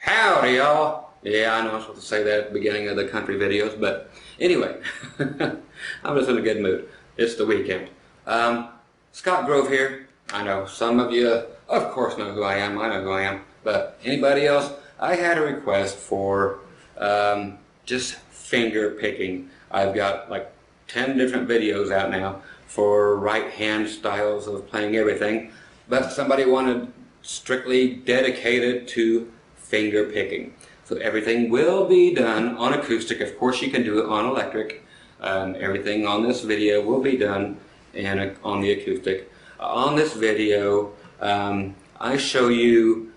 Howdy, y'all. Yeah, I know I'm supposed to say that at the beginning of the country videos, but anyway, I'm just in a good mood. It's the weekend. Scott Grove here. I know some of you, of course, know who I am. I know who I am. But anybody else? I had a request for just finger picking. I've got like 10 different videos out now for right hand styles of playing everything, but somebody wanted strictly dedicated to finger picking. So everything will be done on acoustic. Of course you can do it on electric. Everything on this video will be done on the acoustic. On this video I show you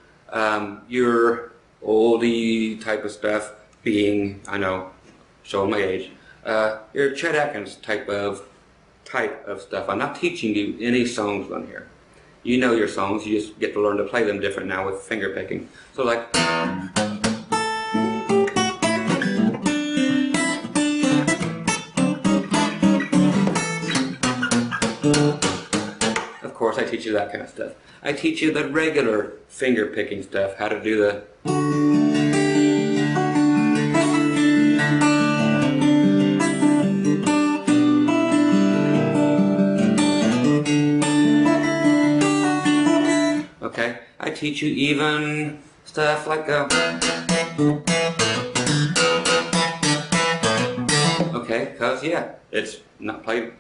your oldie type of stuff, being, I know, showing my age, your Chet Atkins type of stuff. I'm not teaching you any songs on here. You know your songs, you just get to learn to play them different now with finger picking. So like, of course I teach you that kind of stuff. I teach you the regular finger picking stuff, how to do the okay, I teach you even stuff like okay, cause yeah, it's not played.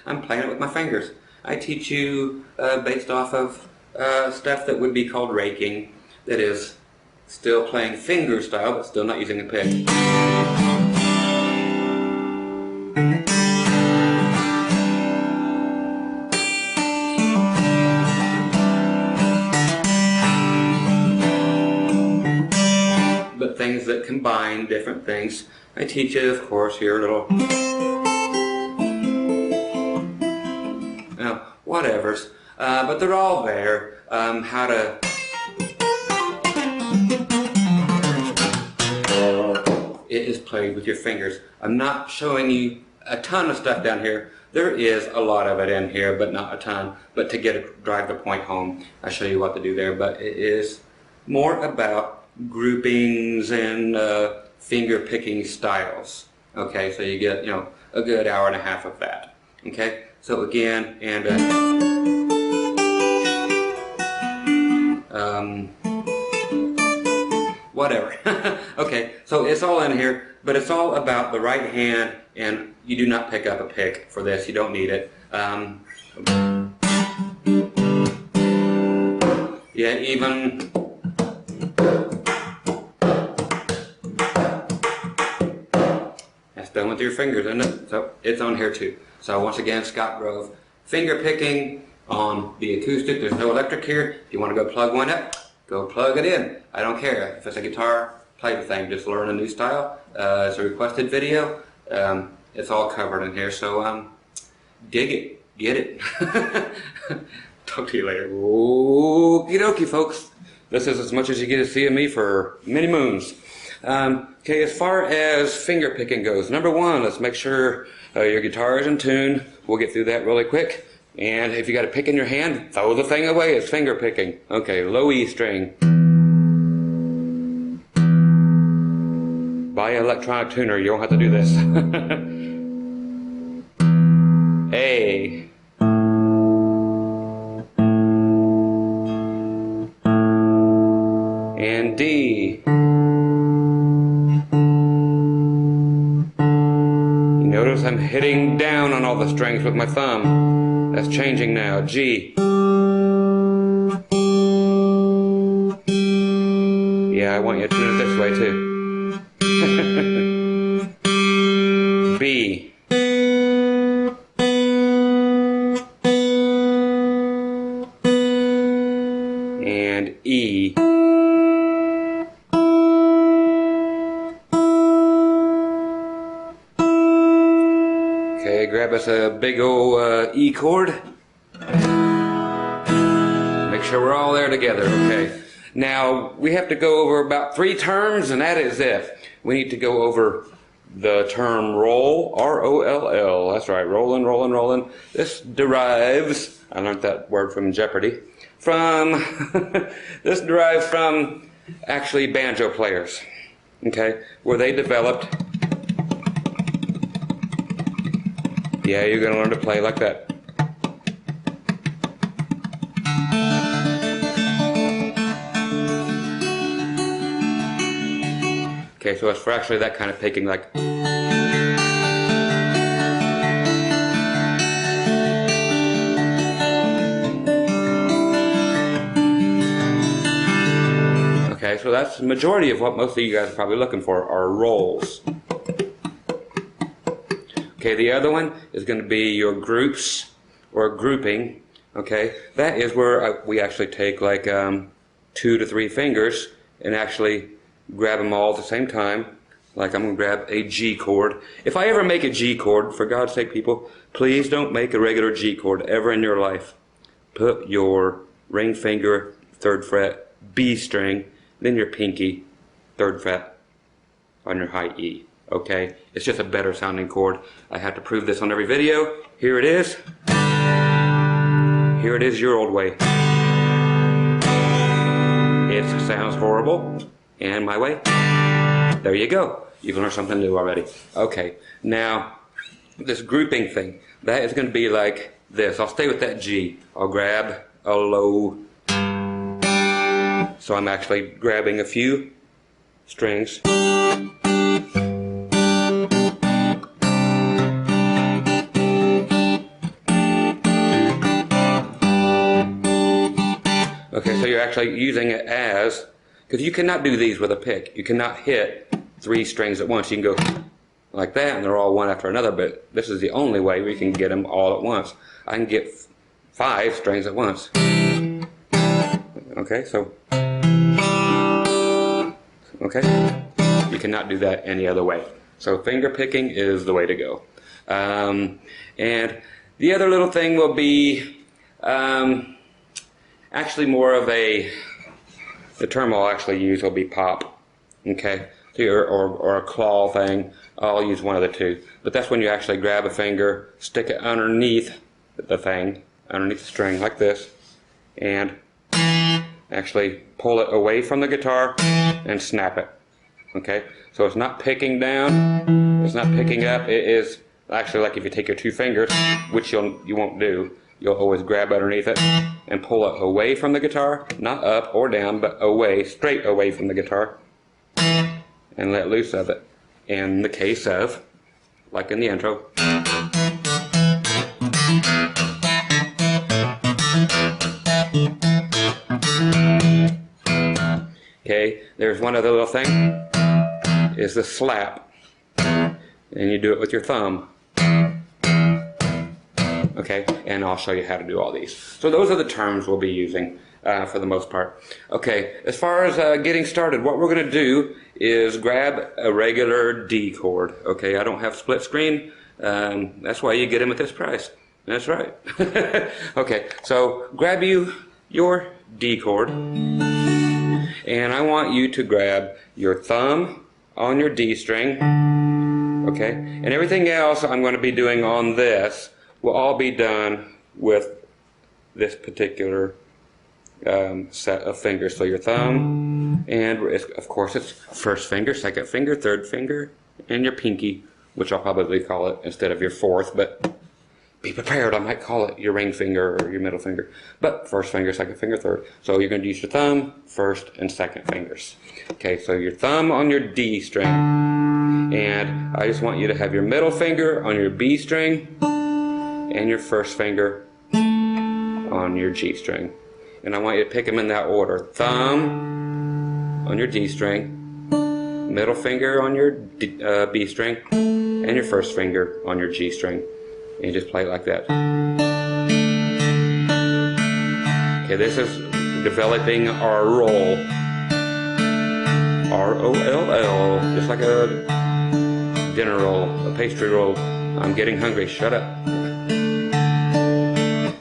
I'm playing it with my fingers. I teach you based off of stuff that would be called raking, that is still playing finger style but still not using a pick. But things that combine different things. I teach you, of course, here a little whatevers, but they're all there. How to it is played with your fingers. I'm not showing you a ton of stuff down here. There is a lot of it in here, but not a ton. But to drive the point home, I show you what to do there. But it is more about groupings and finger picking styles. Okay, so you get, a good hour and a half of that. Okay, so again, and whatever. Okay, so it's all in here, but it's all about the right hand, and you do not pick up a pick for this. You don't need it. Yeah, even that's done with your fingers, isn't it? So it's on here too. So once again, Scott Grove, finger picking on the acoustic. There's no electric here. If you want to go plug one up, go plug it in. I don't care. If it's a guitar, play the thing. Just learn a new style. It's a requested video. It's all covered in here. So dig it. Get it. Talk to you later. Okie dokie, folks. This is as much as you get to see of me for many moons. Okay, as far as finger picking goes, number one, let's make sure your guitar is in tune. We'll get through that really quick. And if you got a pick in your hand, throw the thing away. It's finger picking. Okay, low E string. Buy an electronic tuner. You don't have to do this. A. And D. You notice I'm hitting down on all the strings with my thumb. That's changing now. G. Yeah, I want you to tune it this way too. B. And E. Okay, grab us a big old E chord. Make sure we're all there together, okay? Now, we have to go over about 3 terms, and that is it. We need to go over the term roll, R-O-L-L. That's right, rollin', rollin', rollin'. This derives, I learned that word from Jeopardy, this derives from actually banjo players, okay, where they developed, yeah, you're going to learn to play like that. Okay, so it's for actually that kind of picking, like. Okay, so that's the majority of what most of you guys are probably looking for, are rolls. Okay, the other one is going to be your groups, or grouping. Okay, that is where we actually take like 2 to 3 fingers and actually grab them all at the same time. Like I'm going to grab a G chord. If I ever make a G chord, for God's sake people, please don't make a regular G chord ever in your life. Put your ring finger, 3rd fret, B string, then your pinky, 3rd fret on your high E. Okay, it's just a better sounding chord. I have to prove this on every video. Here it is. Here it is your old way. It sounds horrible, and my way. There you go. You've learned something new already. Okay, now this grouping thing, that is going to be like this. I'll stay with that G. I'll grab a low. So I'm actually grabbing a few strings. Okay, so you're actually using it as, because you cannot do these with a pick. You cannot hit 3 strings at once. You can go like that and they're all one after another, but this is the only way we can get them all at once. I can get 5 strings at once. Okay, so, okay, you cannot do that any other way. So finger picking is the way to go. And the other little thing will be actually more of the term I'll actually use will be pop. Okay, so or a claw thing. I'll use one of the two. But that's when you actually grab a finger, stick it underneath the thing, underneath the string like this, and actually pull it away from the guitar and snap it. Okay, so it's not picking down, it's not picking up. It is actually like if you take your 2 fingers, which you won't do. You'll always grab underneath it and pull it away from the guitar, not up or down, but away, straight away from the guitar, and let loose of it. In the case of, like in the intro. Okay, there's one other little thing, is the slap, and you do it with your thumb. Okay, and I'll show you how to do all these. So those are the terms we'll be using for the most part. Okay, as far as getting started, what we're going to do is grab a regular D chord. Okay, I don't have split screen. That's why you get them at this price. That's right. Okay, so grab your D chord, and I want you to grab your thumb on your D string. Okay, and everything else I'm going to be doing on this will all be done with this particular set of fingers. So your thumb, and of course it's 1st finger, 2nd finger, 3rd finger, and your pinky, which I'll probably call it instead of your 4th, but be prepared, I might call it your ring finger or your middle finger. But 1st finger, 2nd finger, 3rd. So you're going to use your thumb, 1st and 2nd fingers. Okay, so your thumb on your D string, and I just want you to have your middle finger on your B string, and your 1st finger on your G string. And I want you to pick them in that order. Thumb on your D string, middle finger on your B string, and your 1st finger on your G string. And you just play it like that. Okay, this is developing our roll. R-O-L-L, just like a dinner roll, a pastry roll. I'm getting hungry, shut up.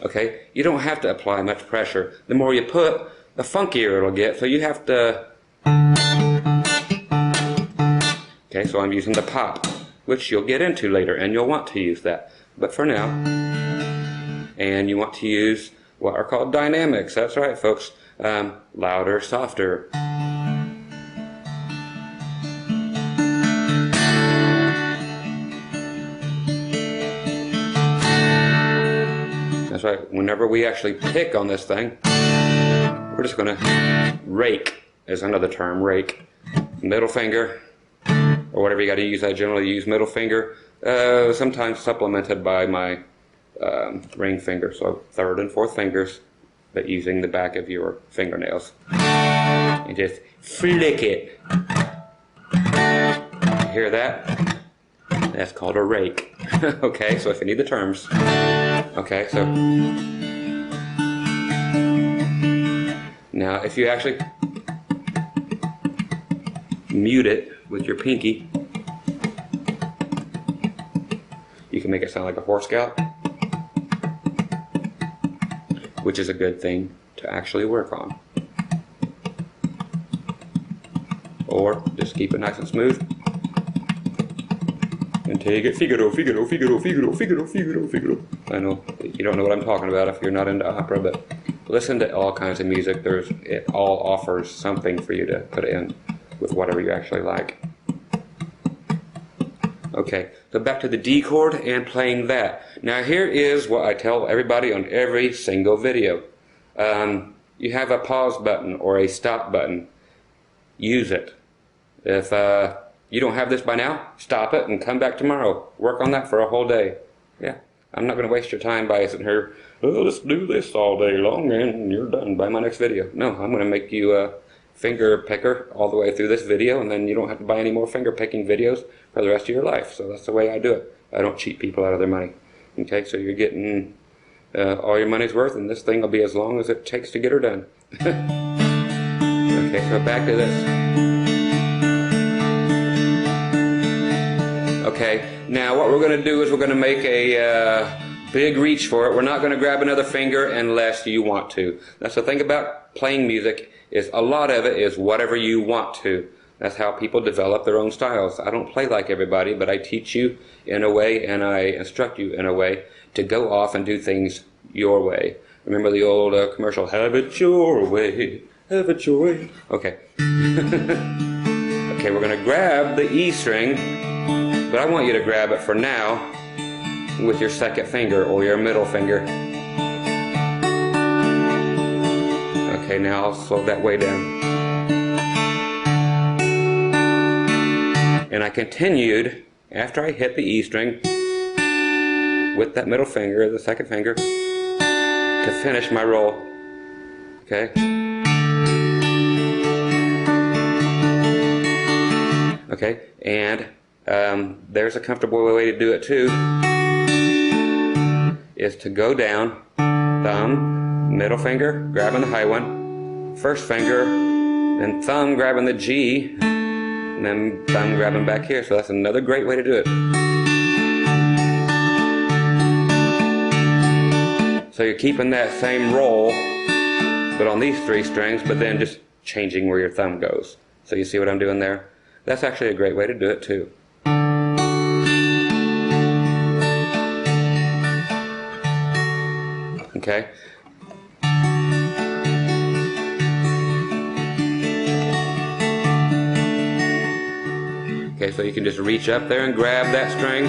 Okay, you don't have to apply much pressure. The more you put, the funkier it'll get, so you have to... Okay, so I'm using the pop, which you'll get into later, and you'll want to use that. But for now, and you want to use what are called dynamics. That's right, folks. Louder, softer. whenever we actually pick on this thing, we're just going to rake, is another term, rake. Middle finger, or whatever you got to use. I generally use middle finger, sometimes supplemented by my ring finger, so third and fourth fingers, but using the back of your fingernails. And just flick it. Hear that? That's called a rake. Okay, so if you need the terms. Okay, so now if you actually mute it with your pinky, you can make it sound like a horse gallop, which is a good thing to actually work on. Or just keep it nice and smooth until you get Figaro, Figaro, Figaro, Figaro, Figaro, Figaro, Figaro. I know you don't know what I'm talking about if you're not into opera, but listen to all kinds of music. It all offers something for you to put in with whatever you actually like. Okay, so back to the D chord and playing that. Now here is what I tell everybody on every single video. You have a pause button or a stop button. Use it. If you don't have this by now, stop it and come back tomorrow. Work on that for a whole day. Yeah, I'm not going to waste your time by sitting here, oh, let's do this all day long and you're done by my next video. No, I'm going to make you a finger picker all the way through this video, and then you don't have to buy any more finger picking videos for the rest of your life. So that's the way I do it. I don't cheat people out of their money. Okay, so you're getting all your money's worth, and this thing will be as long as it takes to get her done. Okay, so back to this. Okay, now what we're going to do is we're going to make a big reach for it. We're not going to grab another finger unless you want to. That's the thing about playing music, is a lot of it is whatever you want to. That's how people develop their own styles. I don't play like everybody, but I teach you in a way and I instruct you in a way to go off and do things your way. Remember the old commercial, have it your way, have it your way. Okay. Okay, we're going to grab the E string, but I want you to grab it for now with your second finger or your middle finger. Okay, now I'll slow that way down. And I continued after I hit the E string with that middle finger, the second finger, to finish my roll. Okay? Okay, and there's a comfortable way to do it too, is to go down, thumb, middle finger, grabbing the high one, first finger, then thumb grabbing the G, and then thumb grabbing back here. So that's another great way to do it. So you're keeping that same roll, but on these three strings, but then just changing where your thumb goes. So you see what I'm doing there? That's actually a great way to do it too. Okay? Okay, so you can just reach up there and grab that string.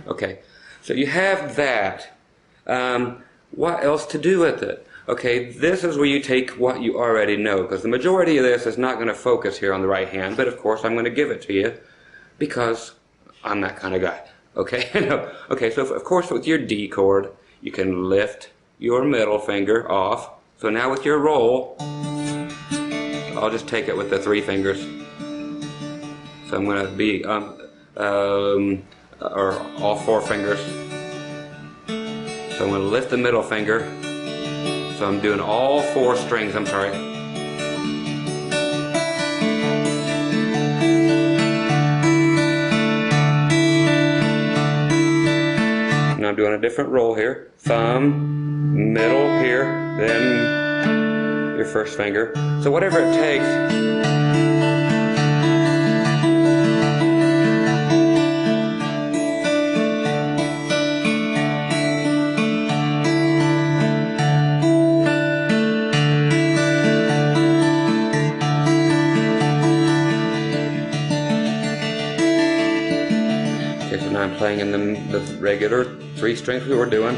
Okay, so you have that. What else to do with it? Okay, this is where you take what you already know, because the majority of this is not going to focus here on the right hand, but of course I'm going to give it to you because I'm that kind of guy. Okay? No. Okay, so of course with your D chord, you can lift your middle finger off. So now with your roll, I'll just take it with the three fingers. So I'm going to be, or all four fingers. So I'm going to lift the middle finger. So I'm doing all four strings, I'm sorry. Now I'm doing a different roll here. Thumb, middle here, then your first finger. So whatever it takes. Okay, so now I'm playing in the regular three strings we were doing.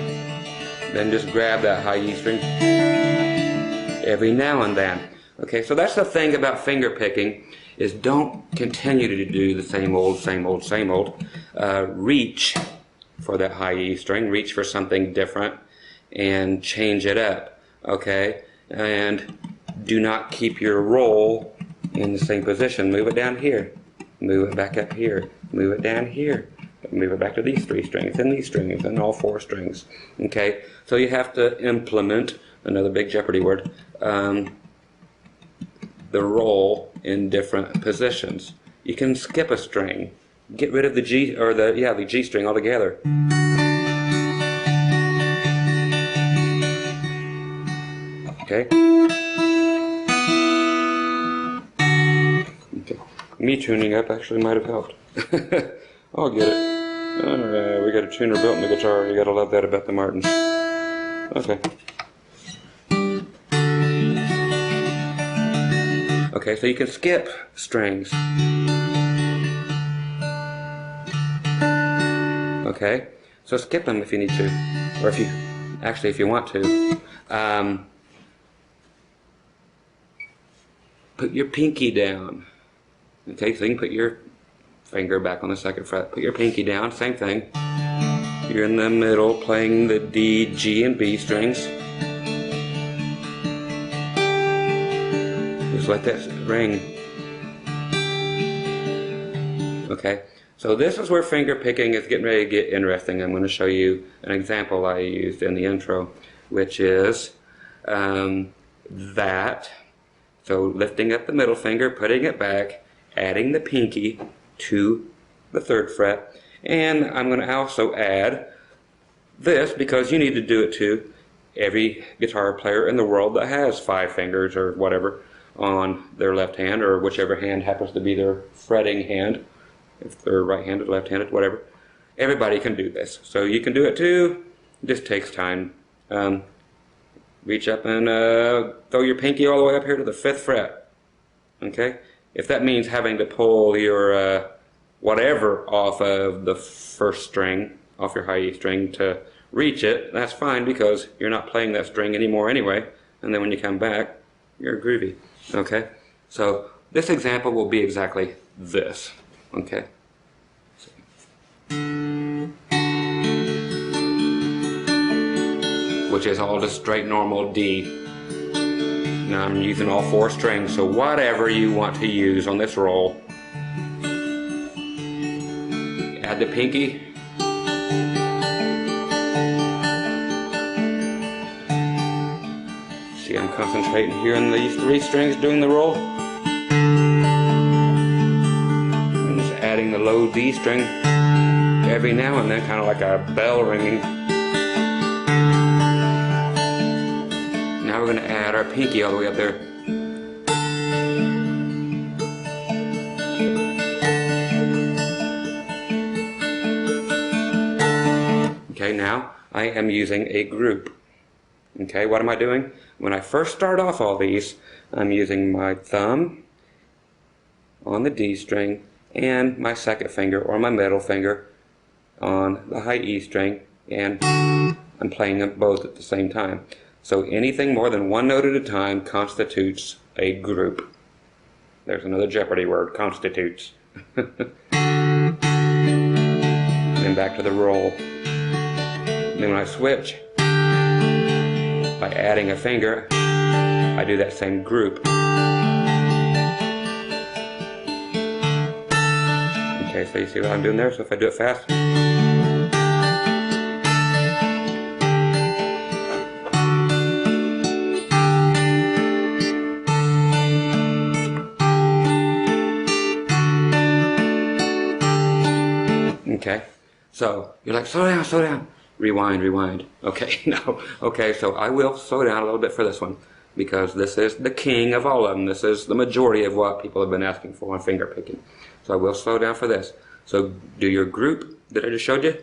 then just grab that high E string every now and then. Okay, so that's the thing about finger picking, is don't continue to do the same old, same old, same old. Reach for that high E string, reach for something different, and change it up. Okay, and do not keep your roll in the same position. Move it down here, move it back up here, move it down here, move it back to these 3 strings, and these strings, and all 4 strings. Okay, so you have to implement, another big Jeopardy word, the roll in different positions. You can skip a string, get rid of the G, or the G string altogether. Okay. Me tuning up actually might have helped. I'll get it. We got a tuner built in the guitar. You gotta love that about the Martins. Okay. Okay, so you can skip strings. Okay, so skip them if you need to, or if you want to. Put your pinky down. Okay, so you can put your finger back on the 2nd fret. Put your pinky down, same thing. You're in the middle playing the D, G, and B strings. Just let that ring. Okay, so this is where finger picking is getting ready to get interesting. I'm going to show you an example I used in the intro, which is that. So lifting up the middle finger, putting it back, adding the pinky to the 3rd fret, and I'm going to also add this because you need to do it too. Every guitar player in the world that has 5 fingers or whatever on their left hand, or whichever hand happens to be their fretting hand, if they're right-handed, left-handed, whatever, everybody can do this. So you can do it too. It just takes time. Reach up and throw your pinky all the way up here to the 5th fret. Okay? If that means having to pull your whatever off of the 1st string, off your high E string to reach it, that's fine because you're not playing that string anymore anyway. And then when you come back, you're groovy. Okay? So this example will be exactly this. Okay? Which is all just straight normal D. Now I'm using all 4 strings, so whatever you want to use on this roll. Add the pinky. See, I'm concentrating here on these 3 strings doing the roll. I'm just adding the low D string every now and then, kind of like a bell ringing. Now we're going to add our pinky all the way up there. Okay, now I am using a group. Okay, what am I doing? When I first start off all these, I'm using my thumb on the D string and my 2nd finger or my middle finger on the high E string, and I'm playing them both at the same time. So anything more than 1 note at a time constitutes a group. There's another Jeopardy word, constitutes. Then back to the roll. And then when I switch, by adding a finger, I do that same group. Okay, so you see what I'm doing there? So if I do it fast. Okay, so you're like, slow down, slow down. Rewind, rewind. Okay, no. Okay, so I will slow down a little bit for this one because this is the king of all of them. This is the majority of what people have been asking for on finger picking. So I will slow down for this. So do your group that I just showed you.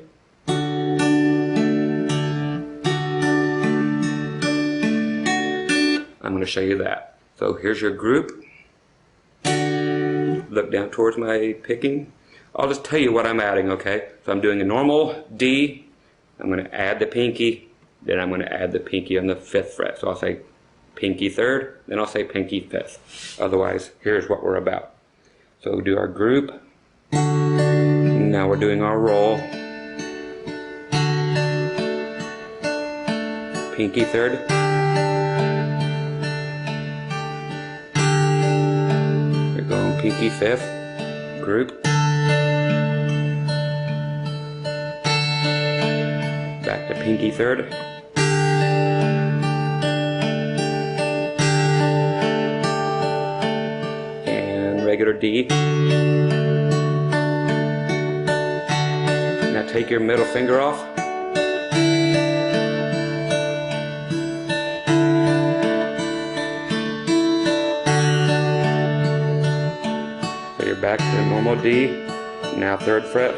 I'm going to show you that. So here's your group. Look down towards my picking. I'll just tell you what I'm adding, okay? So I'm doing a normal D. I'm going to add the pinky, then I'm going to add the pinky on the 5th fret. So I'll say pinky 3rd, then I'll say pinky 5th. Otherwise, here's what we're about. So we'll do our group. Now we're doing our roll. Pinky 3rd. We're going pinky 5th. Group. Back to pinky 3rd. And regular D. Now take your middle finger off. So you're back to normal D. Now 3rd fret.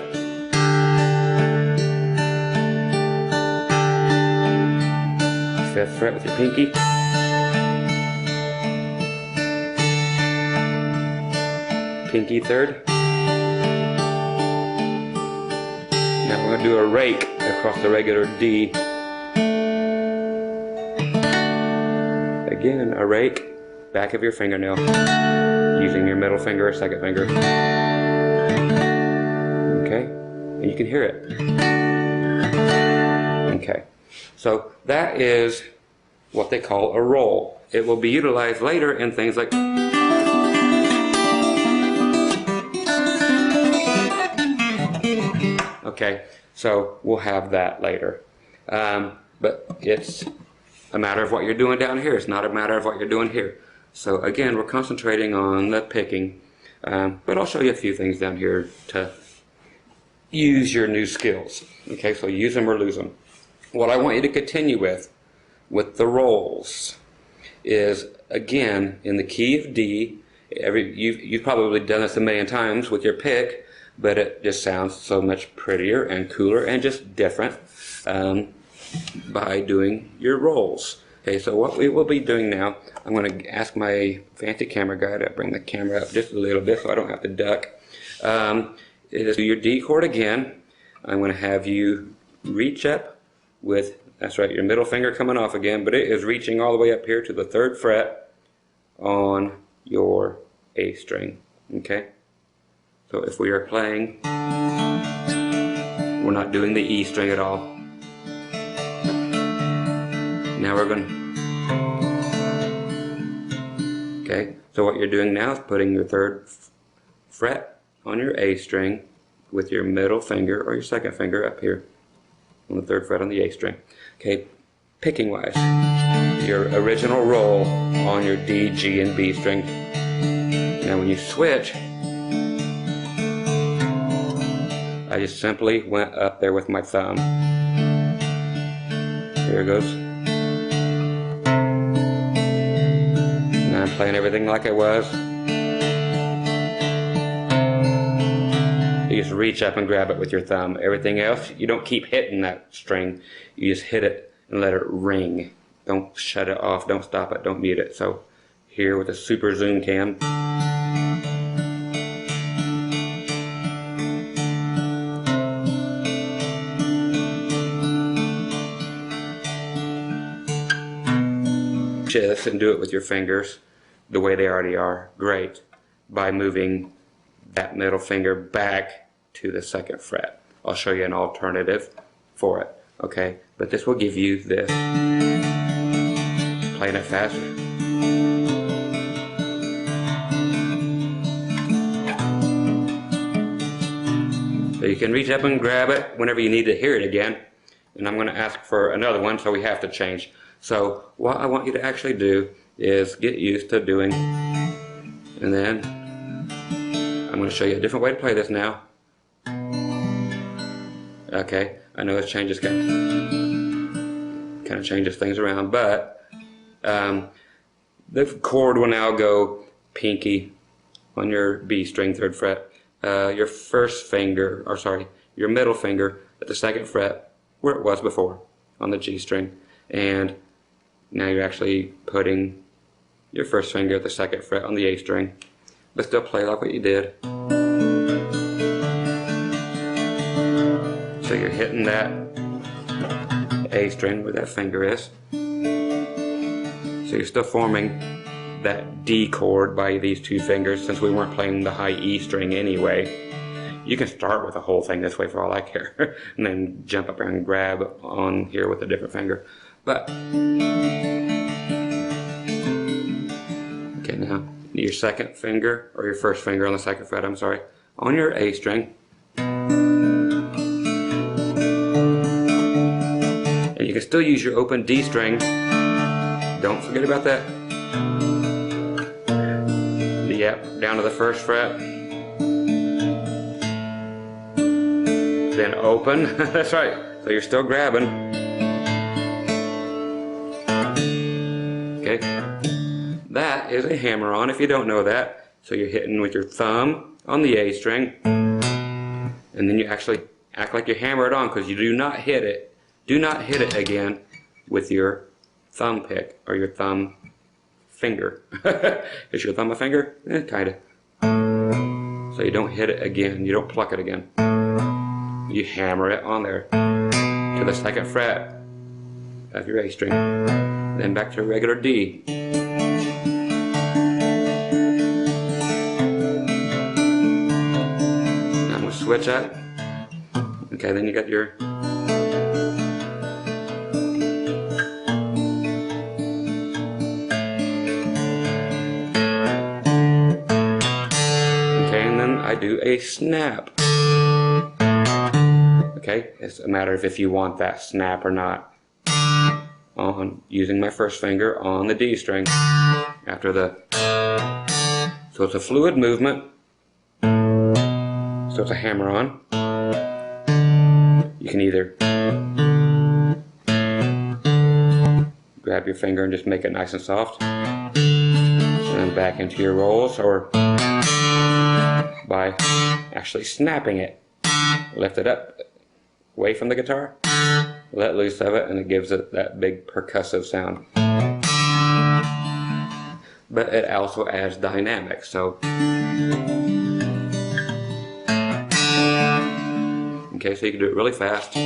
Fifth fret with your pinky. Pinky 3rd. Now we're going to do a rake across the regular D. Again, a rake, back of your fingernail, using your middle finger or 2nd finger. Okay, and you can hear it. Okay. So that is what they call a roll. It will be utilized later in things like okay, so we'll have that later. But it's a matter of what you're doing down here. It's not a matter of what you're doing here. So again, we're concentrating on the picking, but I'll show you a few things down here to use your new skills. Okay, so use them or lose them. What I want you to continue with the rolls is, again, in the key of D. You've probably done this a million times with your pick, but it just sounds so much prettier and cooler and just different by doing your rolls. Okay, so what we will be doing now, I'm going to ask my fancy camera guy to bring the camera up just a little bit so I don't have to duck. Is do your D chord again. I'm going to have you reach up with, that's right, your middle finger coming off again, but it is reaching all the way up here to the 3rd fret on your A string. Okay? So if we are playing, we're not doing the E string at all. Now we're going to, okay, so what you're doing now is putting your 3rd fret on your A string with your middle finger or your 2nd finger up here on the 3rd fret on the A string. Okay, picking wise, your original roll on your D, G, and B string. Now when you switch, I just simply went up there with my thumb. Here it goes. Now I'm playing everything like I was. You just reach up and grab it with your thumb. Everything else, you don't keep hitting that string. You just hit it and let it ring. Don't shut it off, don't stop it, don't mute it. So here with a super zoom cam. This and do it with your fingers the way they already are. Great. By moving that middle finger back to the 2nd fret. I'll show you an alternative for it. Okay, but this will give you this. Playing it faster. So you can reach up and grab it whenever you need to hear it again. And I'm going to ask for another one, so we have to change. So what I want you to actually do is get used to doing, and then I'm going to show you a different way to play this now. Okay, I know this changes kind of changes things around, but the chord will now go pinky on your B string, 3rd fret. Your first finger, or sorry, your middle finger at the 2nd fret, where it was before, on the G string, and now you're actually putting your first finger at the 2nd fret on the A string, but still play like what you did. So you're hitting that A string where that finger is. So you're still forming that D chord by these two fingers, since we weren't playing the high E string anyway. You can start with the whole thing this way for all I care, and then jump up and grab on here with a different finger. But okay, now your second finger, or your first finger on the second fret, I'm sorry, on your A string. And you can still use your open D string. Don't forget about that. Yep, down to the first fret. Then open. That's right. So you're still grabbing. Okay. That is a hammer-on if you don't know that. So you're hitting with your thumb on the A string. And then you actually act like you hammer it on, because you do not hit it. Do not hit it again with your thumb pick or your thumb finger. Is your thumb a finger? Kinda. So you don't hit it again. You don't pluck it again. You hammer it on there to the second fret of your A string. Then back to a regular D. Now I'm going to switch that. Okay, then you got your I do a snap. Okay, it's a matter of if you want that snap or not. On using my first finger on the D string after the. So it's a fluid movement. So it's a hammer on. You can either grab your finger and just make it nice and soft, and then back into your rolls, or by actually snapping it. Lift it up away from the guitar, let loose of it, and it gives it that big percussive sound. But it also adds dynamics, so. Okay, so you can do it really fast.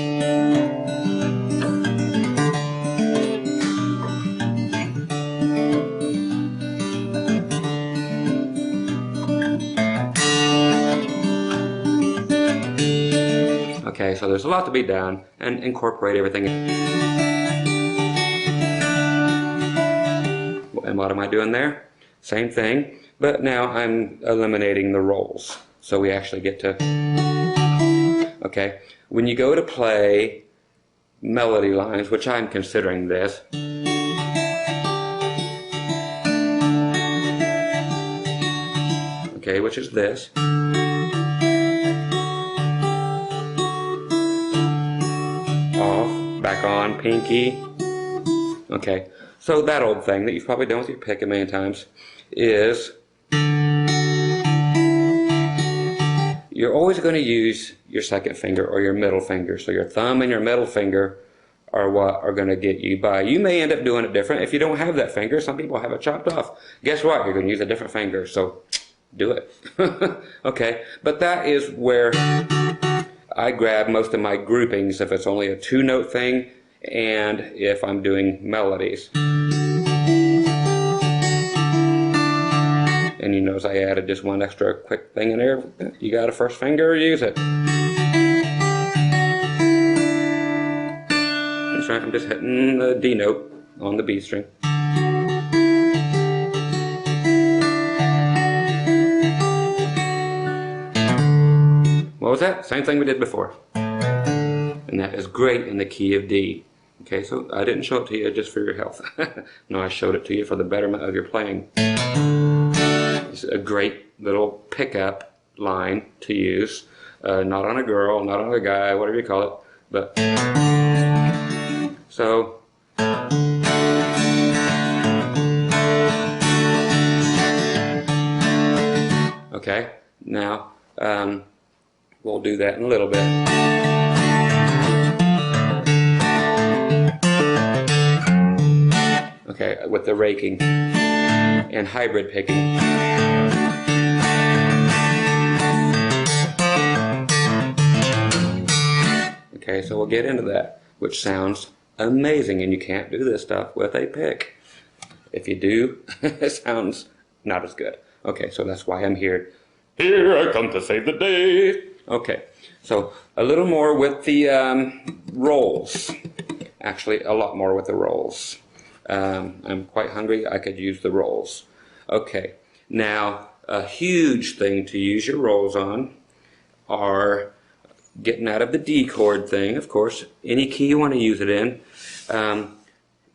Okay, so there's a lot to be done, and incorporate everything. And what am I doing there? Same thing, but now I'm eliminating the rolls. So we actually get to, okay, when you go to play melody lines, which I'm considering this, okay, which is this. Off, back on, pinky. Okay, so that old thing that you've probably done with your pick a million times is you're always going to use your second finger or your middle finger. So your thumb and your middle finger are what are going to get you by. You may end up doing it different if you don't have that finger. Some people have it chopped off. Guess what? You're going to use a different finger, so do it. Okay, but that is where I grab most of my groupings if it's only a two-note thing and if I'm doing melodies. And you notice I added just one extra quick thing in there. You got a first finger, use it. That's right, I'm just hitting the D note on the B string. What was that? Same thing we did before. And that is great in the key of D. Okay, so I didn't show it to you just for your health. No, I showed it to you for the betterment of your playing. It's a great little pickup line to use. Not on a girl, not on a guy, whatever you call it. But so okay, now we'll do that in a little bit. Okay, with the raking and hybrid picking. Okay, so we'll get into that, which sounds amazing, and you can't do this stuff with a pick. If you do, it sounds not as good. Okay, so that's why I'm here. Here I come to save the day. Okay, so a little more with the rolls. Actually, a lot more with the rolls. I'm quite hungry. I could use the rolls. Okay, now a huge thing to use your rolls on are getting out of the D chord thing, of course, any key you want to use it in.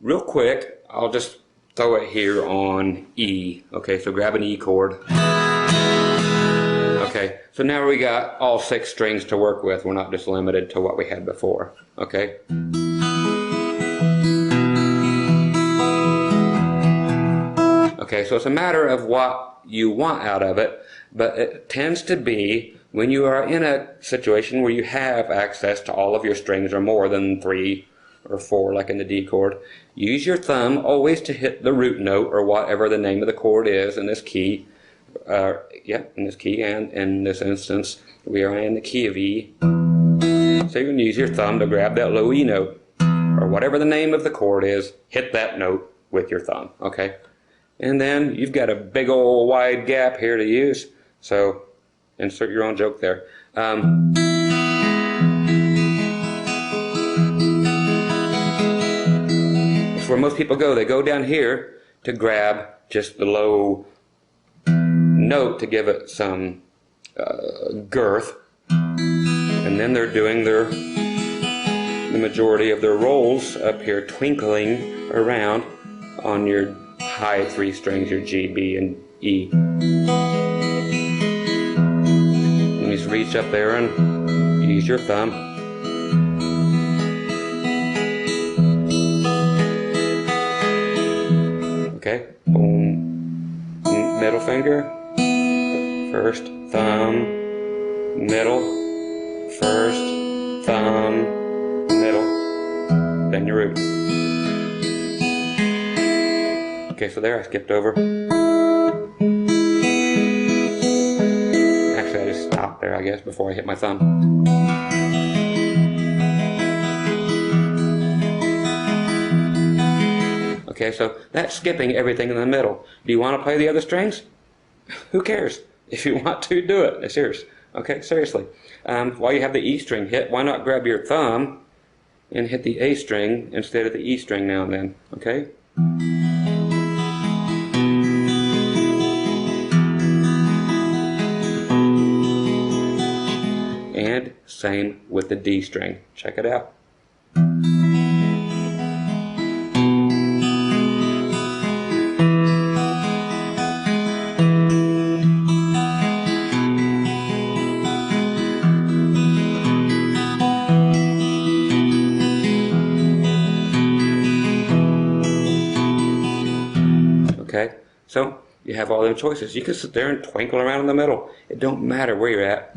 Real quick, I'll just throw it here on E. Okay, so grab an E chord. Okay, so now we got all 6 strings to work with. We're not just limited to what we had before. Okay. Okay, so it's a matter of what you want out of it, but it tends to be when you are in a situation where you have access to all of your strings or more than 3 or 4, like in the D chord, use your thumb always to hit the root note or whatever the name of the chord is in this key. In this key, and in this instance, we are in the key of E. So you can use your thumb to grab that low E note, or whatever the name of the chord is, hit that note with your thumb, okay? And then you've got a big old wide gap here to use, so insert your own joke there. It's where most people go. They go down here to grab just the low note to give it some girth, and then they're doing the majority of their rolls up here, twinkling around on your high 3 strings, your G, B, and E. And you just reach up there and use your thumb. Okay, boom, middle finger, first thumb, middle, first thumb, middle, then your root. Okay, so there I skipped over. Actually, I just stopped there, I guess, before I hit my thumb. Okay, so that's skipping everything in the middle. Do you want to play the other strings? Who cares? If you want to, do it. It's yours. Okay, seriously. While you have the E string hit, why not grab your thumb and hit the A string instead of the E string now and then? Okay? And same with the D string. Check it out. Okay, so you have all them choices. You can sit there and twinkle around in the middle. It don't matter where you're at.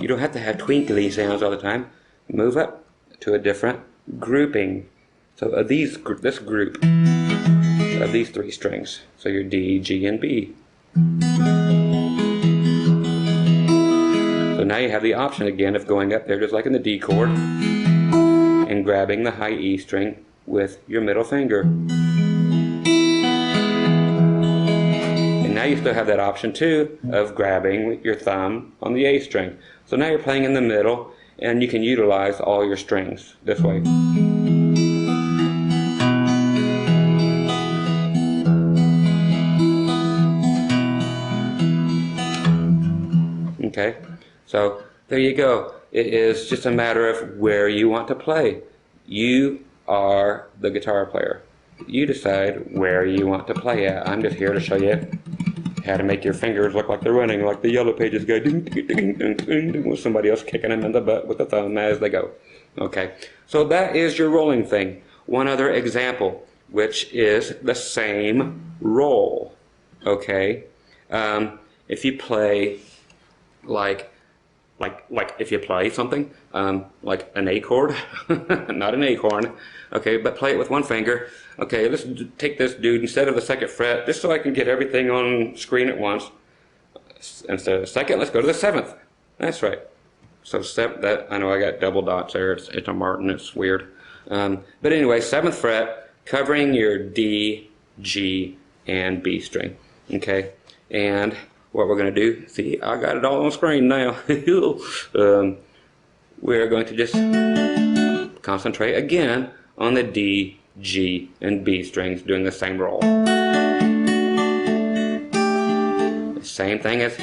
You don't have to have twinkly sounds all the time. Move up to a different grouping. So this group of these 3 strings. So your D, G, and B. So now you have the option again of going up there just like in the D chord and grabbing the high E string with your middle finger. And now you still have that option too of grabbing with your thumb on the A string. So now you're playing in the middle and you can utilize all your strings this way. Okay, so there you go. It is just a matter of where you want to play. You are the guitar player. You decide where you want to play at. I'm just here to show you how to make your fingers look like they're running, like the Yellow Pages go ding, ding, ding, ding, ding, ding, with somebody else kicking them in the butt with the thumb as they go. Okay, so that is your rolling thing. One other example, which is the same roll. Okay, if you play like if you play something like an A chord, not an acorn, okay, but play it with one finger. Okay, let's take this dude instead of the 2nd fret, just so I can get everything on screen at once. Instead of the 2nd, let's go to the 7th. That's right. So that, I know I got double dots there. It's a Martin. It's weird. But anyway, 7th fret, covering your D, G, and B string. Okay, and what we're going to do, see, I got it all on screen now. We're going to just concentrate again on the D, G, and B strings, doing the same roll. The same thing as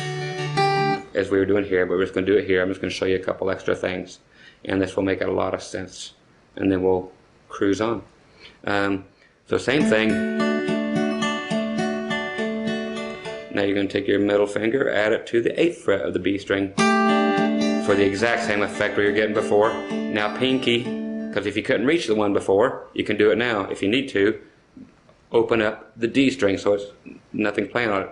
we were doing here, but we're just going to do it here. I'm just going to show you a couple extra things, and this will make a lot of sense, and then we'll cruise on. So same thing. Now you're going to take your middle finger, add it to the 8th fret of the B string for the exact same effect we were getting before. Now pinky, because if you couldn't reach the one before, you can do it now. If you need to, open up the D string so it's nothing's playing on it.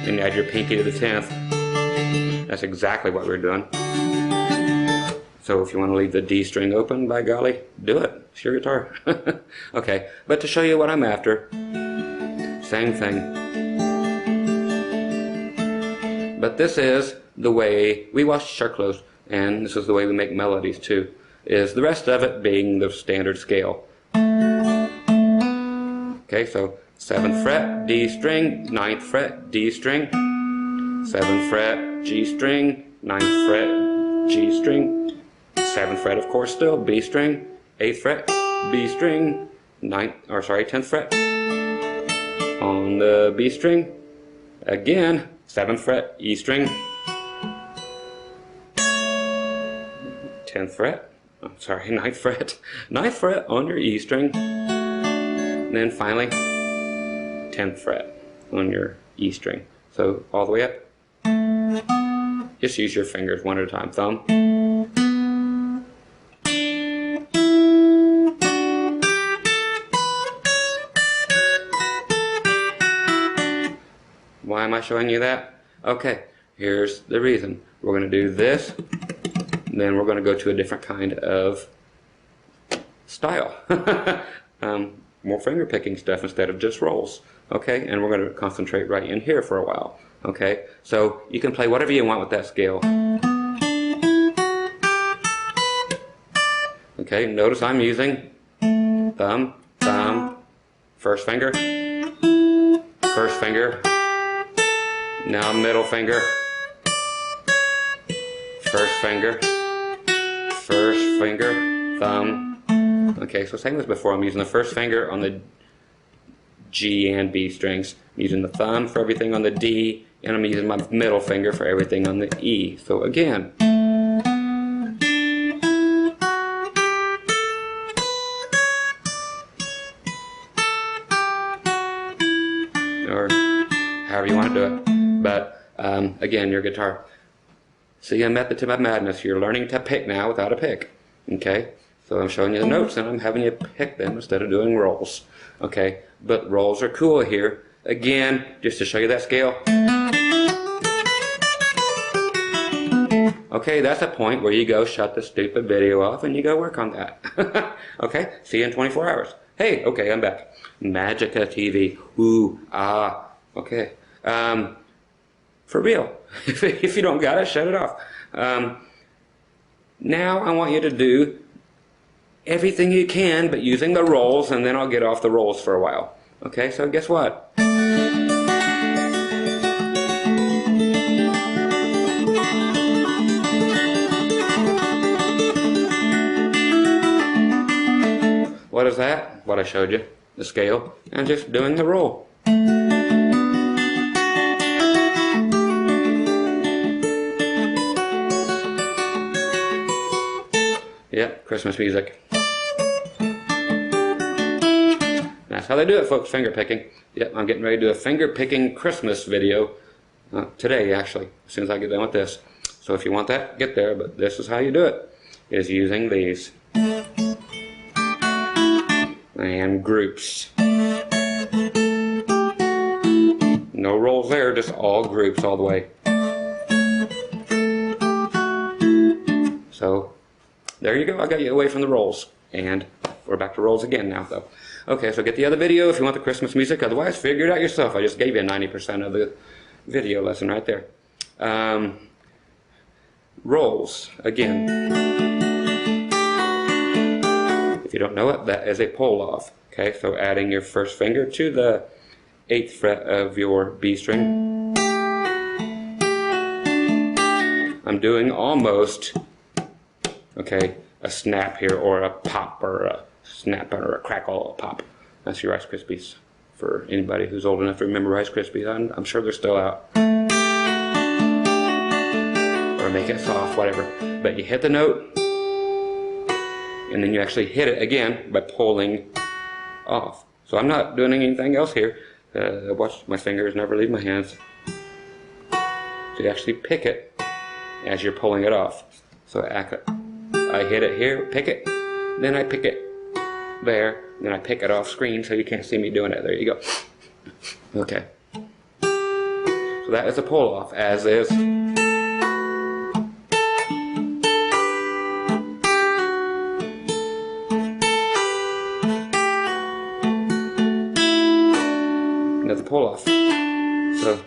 And add your pinky to the 10th. That's exactly what we're doing. So if you want to leave the D string open, by golly, do it. It's your guitar. Okay, but to show you what I'm after, same thing. But this is the way we wash our clothes, and this is the way we make melodies too, is the rest of it being the standard scale. Okay, so 7th fret, D string, 9th fret, D string, 7th fret, G string, 9th fret, G string, 7th fret of course still, B string, 8th fret, B string, 10th fret on the B string, again 7th fret, E string, 10th fret, 9th fret, 9th fret on your E string, and then finally 10th fret on your E string. So all the way up. Just use your fingers one at a time. Thumb. Why am I showing you that? Okay, here's the reason. We're going to do this, and then we're going to go to a different kind of style. More finger picking stuff instead of just rolls. Okay, and we're going to concentrate right in here for a while. Okay, so you can play whatever you want with that scale. Okay, notice I'm using thumb, thumb, first finger, now middle finger, first finger, thumb. Okay, so same as before, I'm using the first finger on the G and B strings. I'm using the thumb for everything on the D, and I'm using my middle finger for everything on the E. So again. Or however you want to do it. But again, your guitar. See, a method to my madness. You're learning to pick now without a pick. Okay? So I'm showing you the notes and I'm having you pick them instead of doing rolls. Okay? But rolls are cool here. Again, just to show you that scale. Okay, that's a point where you go shut the stupid video off and you go work on that. Okay? See you in 24 hours. Hey, okay, I'm back. Magica TV. Ooh, ah. Okay. For real. If you don't got it, shut it off. Now I want you to do everything you can, but using the rolls, and then I'll get off the rolls for a while. Okay, so guess what? What is that? What I showed you, the scale, and just doing the roll. Yep, Christmas music. That's how they do it, folks, finger picking. Yep, I'm getting ready to do a finger picking Christmas video today, actually, as soon as I get done with this. So if you want that, get there, but this is how you do it, is using these. And groups. No rolls there, just all groups all the way. So, there you go, I got you away from the rolls. And We're back to rolls again now, though. Okay, so get the other video if you want the Christmas music. Otherwise, figure it out yourself. I just gave you 90% of the video lesson right there. Rolls, again. If you don't know it, that is a pull-off. Okay, so adding your first finger to the 8th fret of your B string. I'm doing almost, okay, a snap here, or a pop, or a snap, or a crackle, or a pop. That's your Rice Krispies. For anybody who's old enough to remember Rice Krispies, I'm sure they're still out. Or make it soft, whatever. But you hit the note, and then you actually hit it again by pulling off. So I'm not doing anything else here. Watch, my fingers never leave my hands. So you actually pick it as you're pulling it off. So I hit it here, pick it, then I pick it there, then I pick it off screen so you can't see me doing it. There you go. Okay. So that is a pull off, as is. Another pull off. So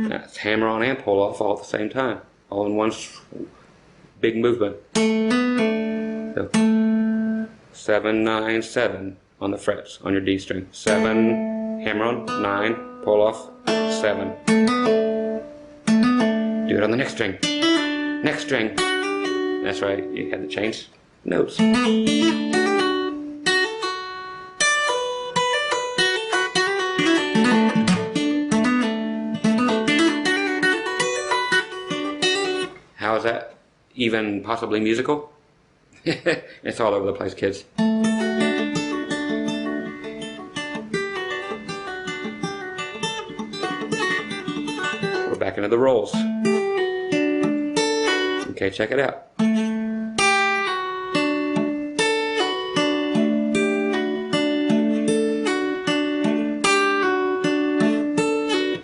that's hammer on and pull off all at the same time, all in one big movement. So 7, 9, 7 on the frets on your D string. 7, hammer on, 9, pull off, 7. Do it on the next string. Next string. That's right, you had to change notes. How is that even possibly musical? It's all over the place, kids. We're back into the rolls. Okay, check it out.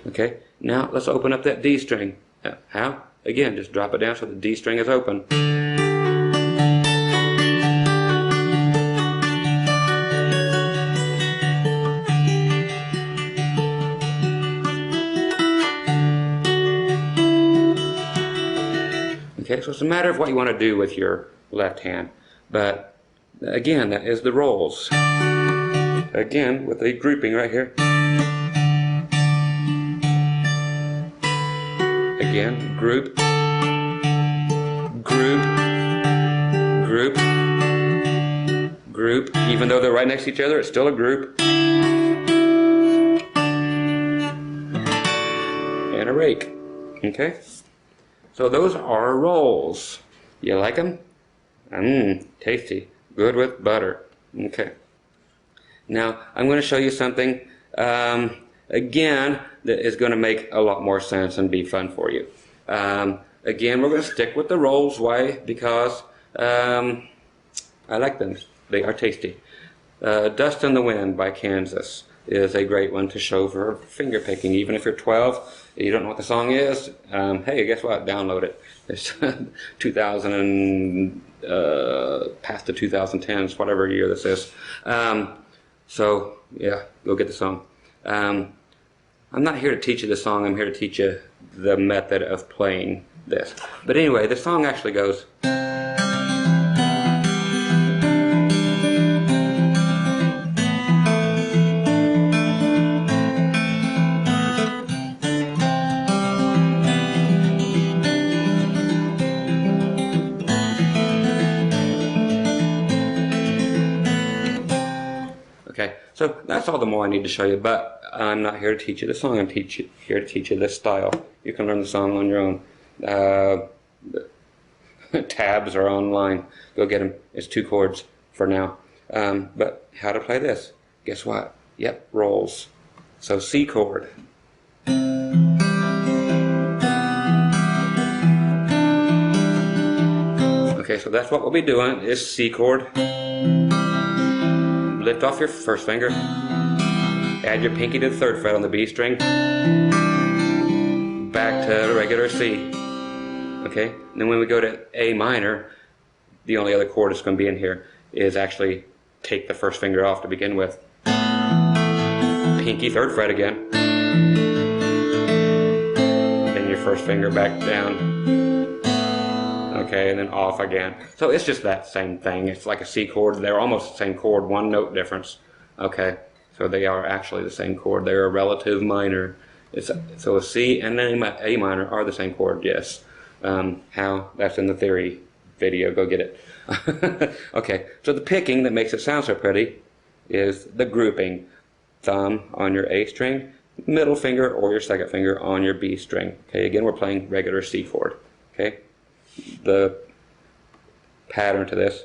Okay, now let's open up that D string. How? Again, just drop it down so the D string is open. Okay, so it's a matter of what you want to do with your left hand. But again, that is the rolls. Again, with the grouping right here. Again, group, group, group, group. Even though they're right next to each other, it's still a group. And a rake. Okay? So those are rolls. You like them? Tasty. Good with butter. Okay. Now, I'm going to show you something, again, that is going to make a lot more sense and be fun for you. Again, we're going to stick with the rolls. Why? Because I like them. They are tasty. Dust in the Wind by Kansas is a great one to show for finger picking. Even if you're 12, you don't know what the song is, hey, guess what? Download it. It's 2000 and past the 2010s, whatever year this is. So, yeah, go get the song. I'm not here to teach you the song, I'm here to teach you the method of playing this. But anyway, the song actually goes... Okay, so that's all the more I need to show you, but I'm not here to teach you the song, I'm here to teach you the style. You can learn the song on your own. The tabs are online. Go get them. It's 2 chords for now. But how to play this? Guess what? Yep, rolls. So C chord. Okay, so that's what we'll be doing, is C chord. Lift off your first finger, add your pinky to the 3rd fret on the B string, back to the regular C. Okay, and then when we go to A minor, the only other chord that's going to be in here is actually take the first finger off to begin with. Pinky 3rd fret again. Then your first finger back down. Okay, and then off again. So it's just that same thing. It's like a C chord. They're almost the same chord, 1 note difference. Okay, so they are actually the same chord. They're a relative minor. So a C and then A minor are the same chord, yes. How? That's in the theory video. Go get it. Okay, so the picking that makes it sound so pretty is the grouping. Thumb on your A string, middle finger or your 2nd finger on your B string. Okay, again we're playing regular C chord. Okay, the pattern to this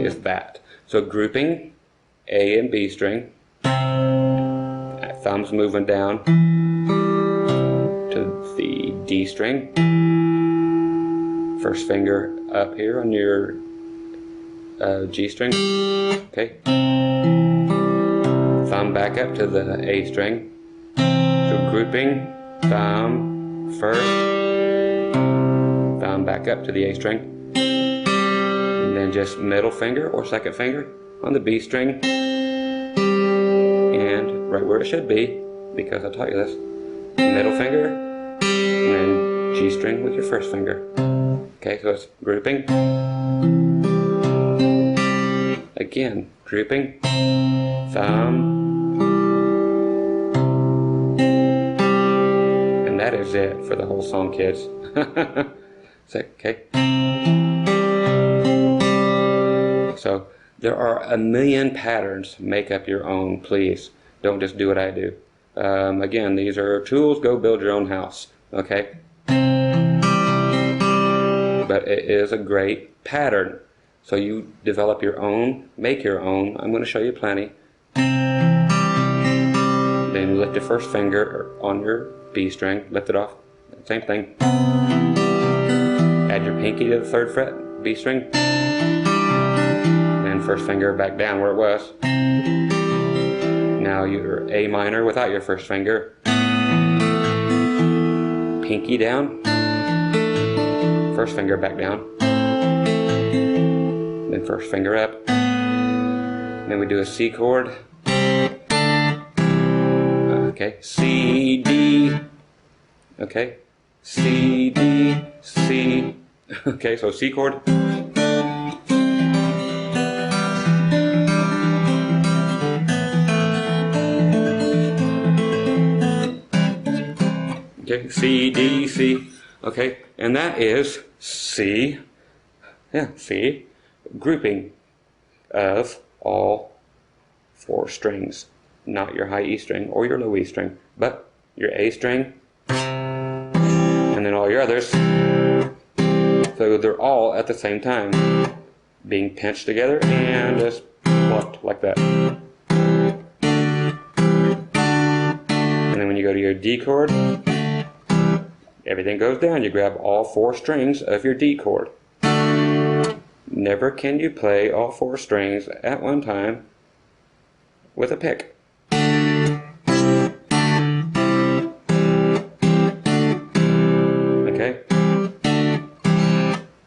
is that. So grouping A and B string, thumbs moving down to the D string, first finger up here on your G string, okay, thumb back up to the A string, so grouping, thumb first, thumb back up to the A string, and then just middle finger or 2nd finger on the B string, and right where it should be, because I taught you this, middle finger, and then G string with your first finger. Okay, so it's grouping, again, grouping, thumb, and that is it for the whole song, kids. Okay. So there are a million patterns. Make up your own, please. Don't just do what I do. Again, these are tools. Go build your own house. Okay. But it is a great pattern. So you develop your own, make your own. I'm going to show you plenty. Then lift your first finger on your B string, lift it off, same thing. Add your pinky to the 3rd fret, B string. Then first finger back down where it was. Now your A minor without your first finger. Pinky down, first finger back down. Then first finger up. Then we do a C chord. Okay, C, D. Okay, C, D, C. Okay, so C chord. Okay, C, D, C. Okay, and that is C. Yeah, C. Grouping of all 4 strings, not your high E string or your low E string, but your A string and then all your others. So they're all at the same time being pinched together and just plucked like that. And then when you go to your D chord, everything goes down. You grab all 4 strings of your D chord. Never can you play all 4 strings at one time with a pick. Okay?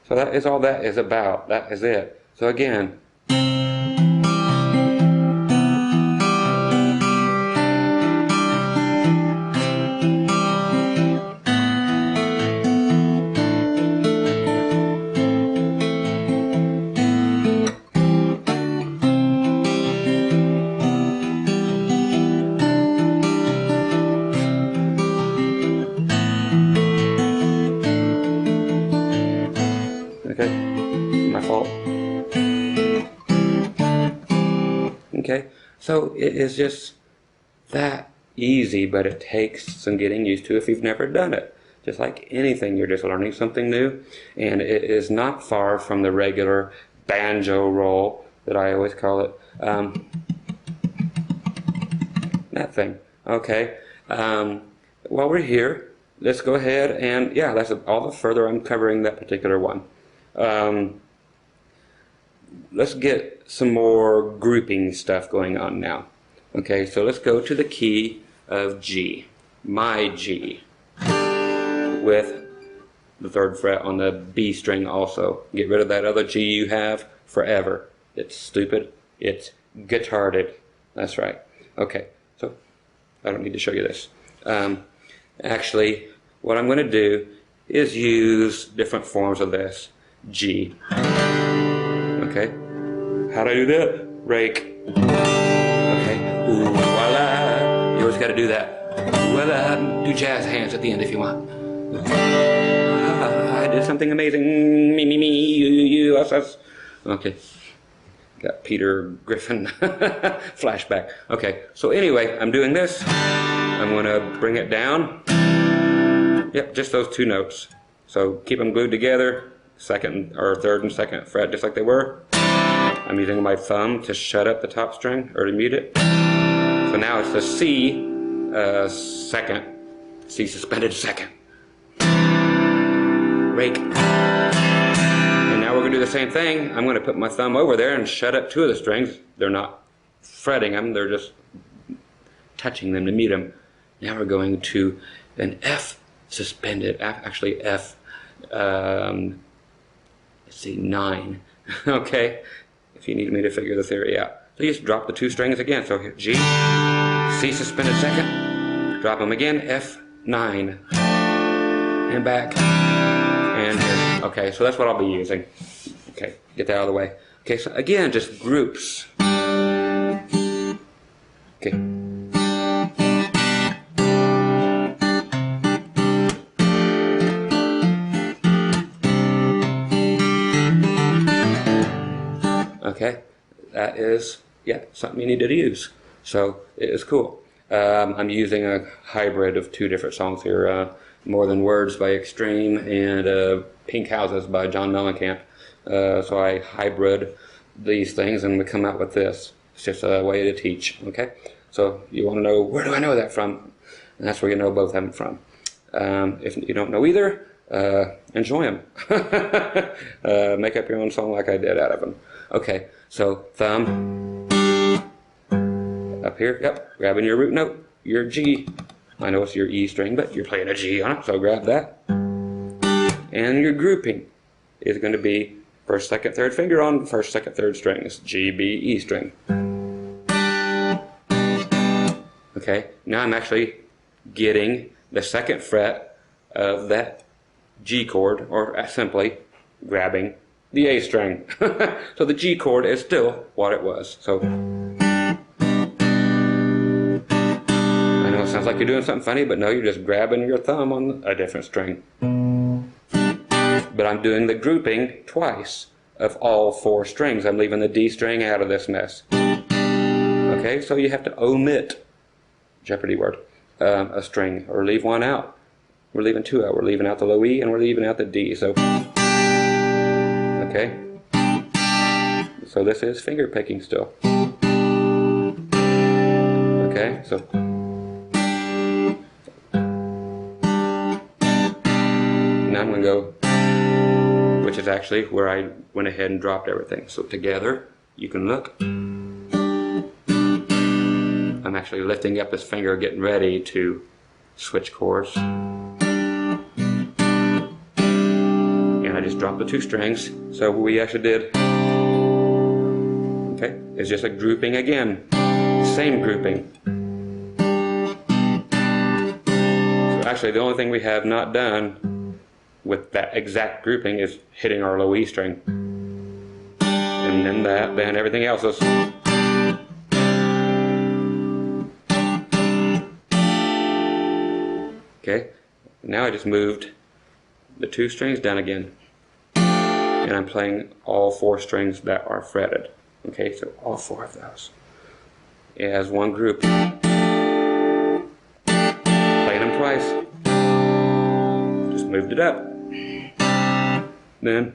So that is all that is about. That is it. So again, okay, my fault. Okay, so it is just that easy, but it takes some getting used to if you've never done it. Just like anything, you're just learning something new, and it is not far from the regular banjo roll that I always call it. That thing. Okay. While we're here, let's go ahead and, yeah, that's all the further I'm covering that particular one. Let's get some more grouping stuff going on now. Okay, so let's go to the key of G. My G. with the 3rd fret on the B string also. Get rid of that other G you have forever. It's stupid. It's guitarded. That's right. Okay, so I don't need to show you this. Actually, what I'm going to do is use different forms of this. G. Okay. How do I do that? Rake. Okay. Ooh, voila. You always got to do that. Voila. Do jazz hands at the end if you want. I did something amazing. Me, you, us. Okay. Got Peter Griffin flashback. Okay. So anyway, I'm doing this. I'm going to bring it down. Yep, just those 2 notes. So keep them glued together. 2nd or 3rd and 2nd fret, just like they were. I'm using my thumb to shut up the top string or to mute it. So now it's the C 2nd, C suspended 2nd. Rake. And now we're going to do the same thing. I'm going to put my thumb over there and shut up 2 of the strings. They're not fretting them, they're just touching them to mute them. Now we're going to an F suspended, actually F, let's see, 9. Okay, if you need me to figure the theory out. So you just drop the 2 strings again. So here, G, C suspended 2nd, drop them again, F9, and back, and here. Okay, so that's what I'll be using. Okay, get that out of the way. Okay, so again, just groups. Okay. Okay, that is, yeah, something you need to use. So it is cool. I'm using a hybrid of 2 different songs here, More Than Words by Extreme and Pink Houses by John Mellencamp. So I hybrid these things and we come out with this. It's just a way to teach, okay? So you want to know, where do I know that from? And that's where you know both of them from. If you don't know either, enjoy them. Make up your own song like I did out of them. Okay, so thumb up here, yep, grabbing your root note, your G. I know it's your E string, but you're playing a G on it, so grab that. And your grouping is going to be 1st, 2nd, 3rd finger on 1st, 2nd, 3rd strings, G, B, E string. Okay, now I'm actually getting the 2nd fret of that G chord, or simply grabbing the A string. So the G chord is still what it was. So I know it sounds like you're doing something funny, but no, you're just grabbing your thumb on a different string. But I'm doing the grouping twice of all 4 strings. I'm leaving the D string out of this mess. Okay, so you have to omit, Jeopardy word, a string, or leave one out. We're leaving 2 out. We're leaving out the low E and we're leaving out the D. So, okay. So this is finger picking still. Okay, so. Now I'm going to go, which is actually where I went ahead and dropped everything. So together, you can look. I'm actually lifting up this finger, getting ready to switch chords. And I just dropped the 2 strings. So what we actually did, okay, is just a grouping again. Same grouping. So actually the only thing we have not done with that exact grouping is hitting our low E string. And then that, then everything else is. Okay, now I just moved the 2 strings down again. And I'm playing all 4 strings that are fretted. Okay, so all 4 of those. As one group. Playing them twice. Just moved it up. Then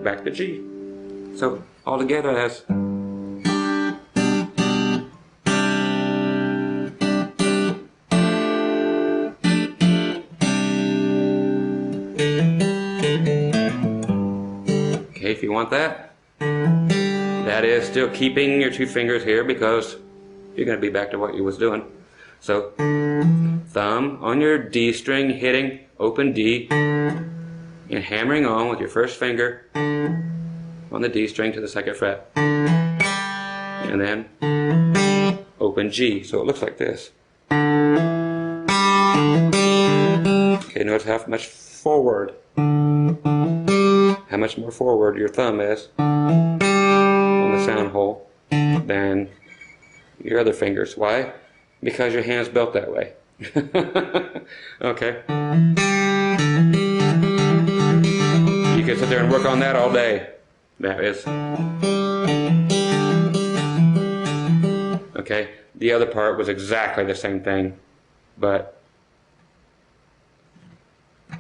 back to G. So all together as. Okay, if you want that, that is still keeping your 2 fingers here because you're going to be back to what you was doing. So thumb on your D string, hitting open D, and hammering on with your first finger on the D string to the 2nd fret. And then open G, so it looks like this. Okay, notice how much forward, how much more forward your thumb is on the sound hole than your other fingers. Why? Because your hand's built that way. Okay. You can sit there and work on that all day. That is. Okay, the other part was exactly the same thing, but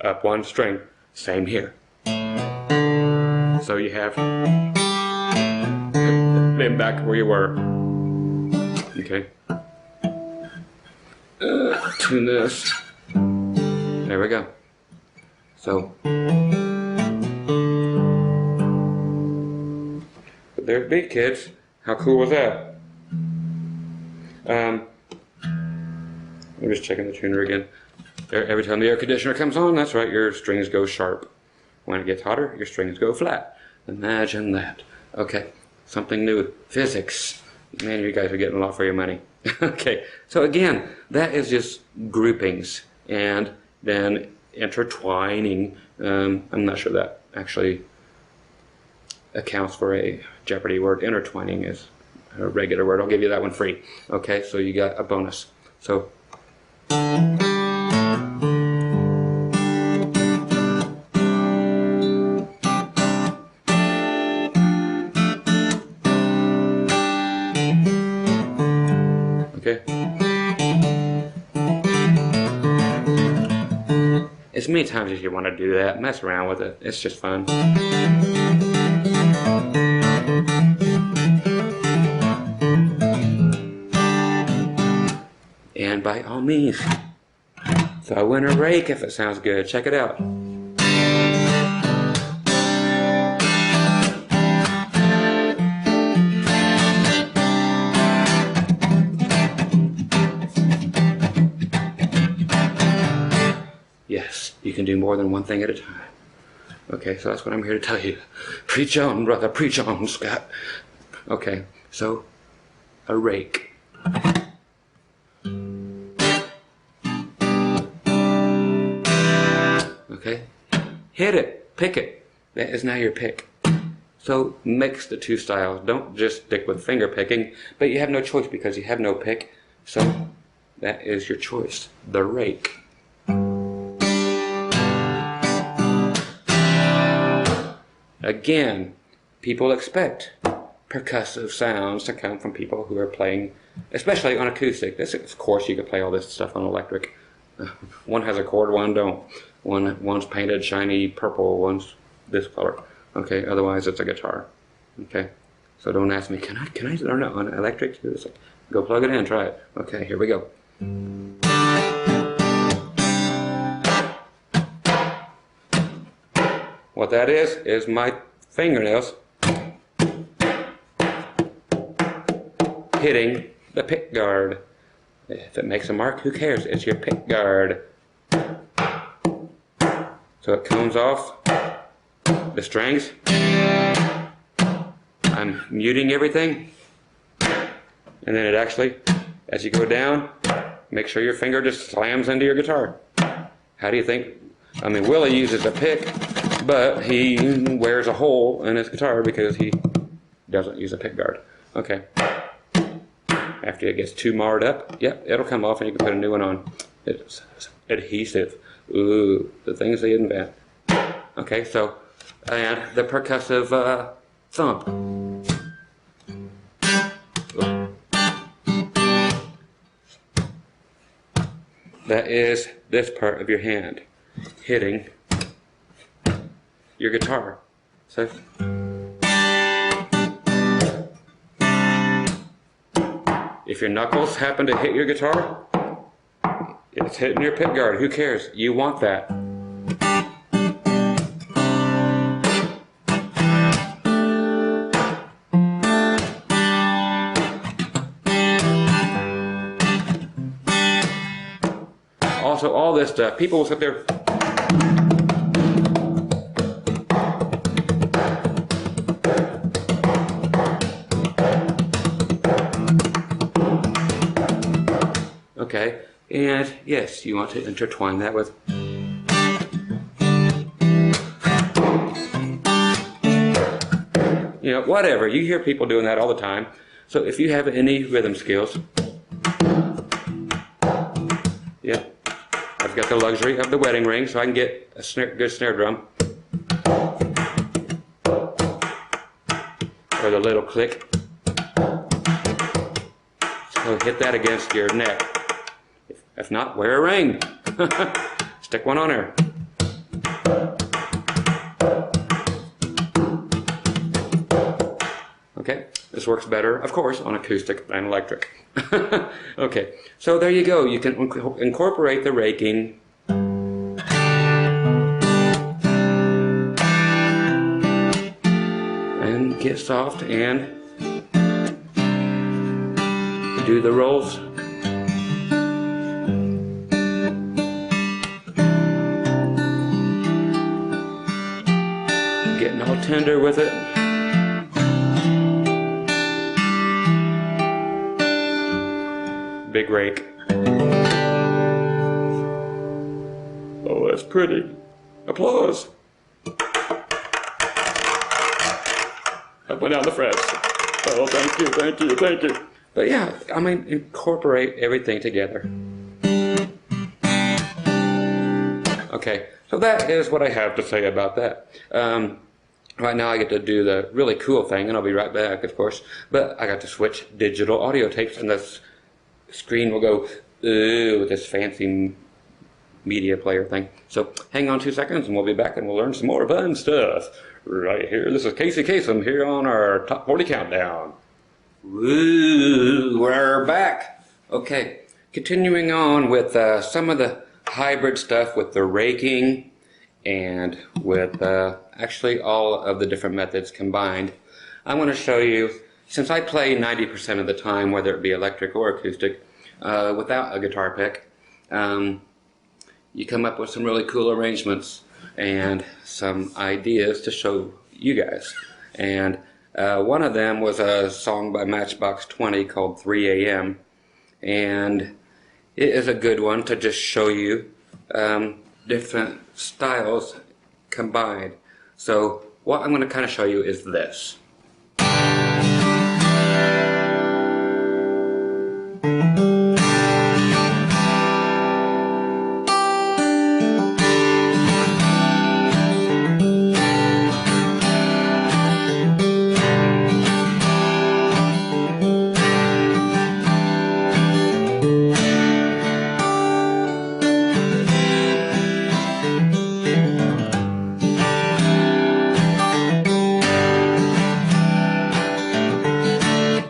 up one string, same here. So you have been back where you were. Okay. Tune this. There we go. So there it be, kids. How cool was that? I'm just checking the tuner again. Every time the air conditioner comes on, that's right, your strings go sharp. When it gets hotter, your strings go flat. Imagine that. Okay, something new. Physics. Man, you guys are getting a lot for your money. Okay, so again, that is just groupings and then intertwining. I'm not sure that actually accounts for a Jeopardy word. Intertwining is a regular word. I'll give you that one free. Okay, so you got a bonus. So okay. As many times as you want to do that, mess around with it. It's just fun. And by all means, throw in a rake if it sounds good. Check it out. Yes, you can do more than one thing at a time. Okay, so that's what I'm here to tell you. Preach on, brother, preach on, Scott. Okay, so a rake. Okay, hit it, pick it. That is now your pick. So mix the two styles. Don't just stick with finger picking, but you have no choice because you have no pick. So that is your choice, the rake. Again, people expect percussive sounds to come from people who are playing, especially on acoustic. This, of course, you can play all this stuff on electric. One has a chord, one don't. One's painted shiny purple, one's this color. Okay, otherwise it's a guitar. Okay, so don't ask me, can I learn it on electric too? It's like, go plug it in, try it. Okay, here we go. What that is my fingernails hitting the pick guard. If it makes a mark, who cares? It's your pick guard. So it comes off the strings. I'm muting everything. And then it actually, as you go down, make sure your finger just slams into your guitar. How do you think? I mean, Willie uses a pick, but he wears a hole in his guitar because he doesn't use a pick guard. Okay. After it gets too marred up, yep, it'll come off and you can put a new one on. It's adhesive. Ooh, the things they invent. Okay, so, and the percussive thump. That is this part of your hand hitting your guitar. So, if your knuckles happen to hit your guitar, it's hitting your pick guard. Who cares? You want that. this stuff. People will sit there. Okay, and yes, you want to intertwine that with. You know, whatever. You hear people doing that all the time. So if you have any rhythm skills, yeah, I've got the luxury of the wedding ring, so I can get a good snare drum. Or the little click. So hit that against your neck. If not, wear a ring. Stick one on there. Okay, this works better, of course, on acoustic than electric. Okay, so there you go. You can incorporate the raking. And get soft and do the rolls. Getting all tender with it. Big rake. Oh, that's pretty. Applause. Up and down the frets. Oh, thank you, thank you, thank you. But yeah, I mean, incorporate everything together. Okay, so that is what I have to say about that. Right now I get to do the really cool thing, and I'll be right back, of course. But I got to switch digital audio tapes, and this screen will go with this fancy media player thing. So hang on 2 seconds, and we'll be back, and we'll learn some more fun stuff right here. This is Casey Kasem here on our Top 40 Countdown. Woo, we're back. Okay, continuing on with some of the hybrid stuff with the raking and with actually all of the different methods combined. I want to show you, since I play 90% of the time, whether it be electric or acoustic, without a guitar pick, you come up with some really cool arrangements and some ideas to show you guys. And one of them was a song by Matchbox 20 called 3 a.m. And it is a good one to just show you different styles combined. So what I'm going to kind of show you is this.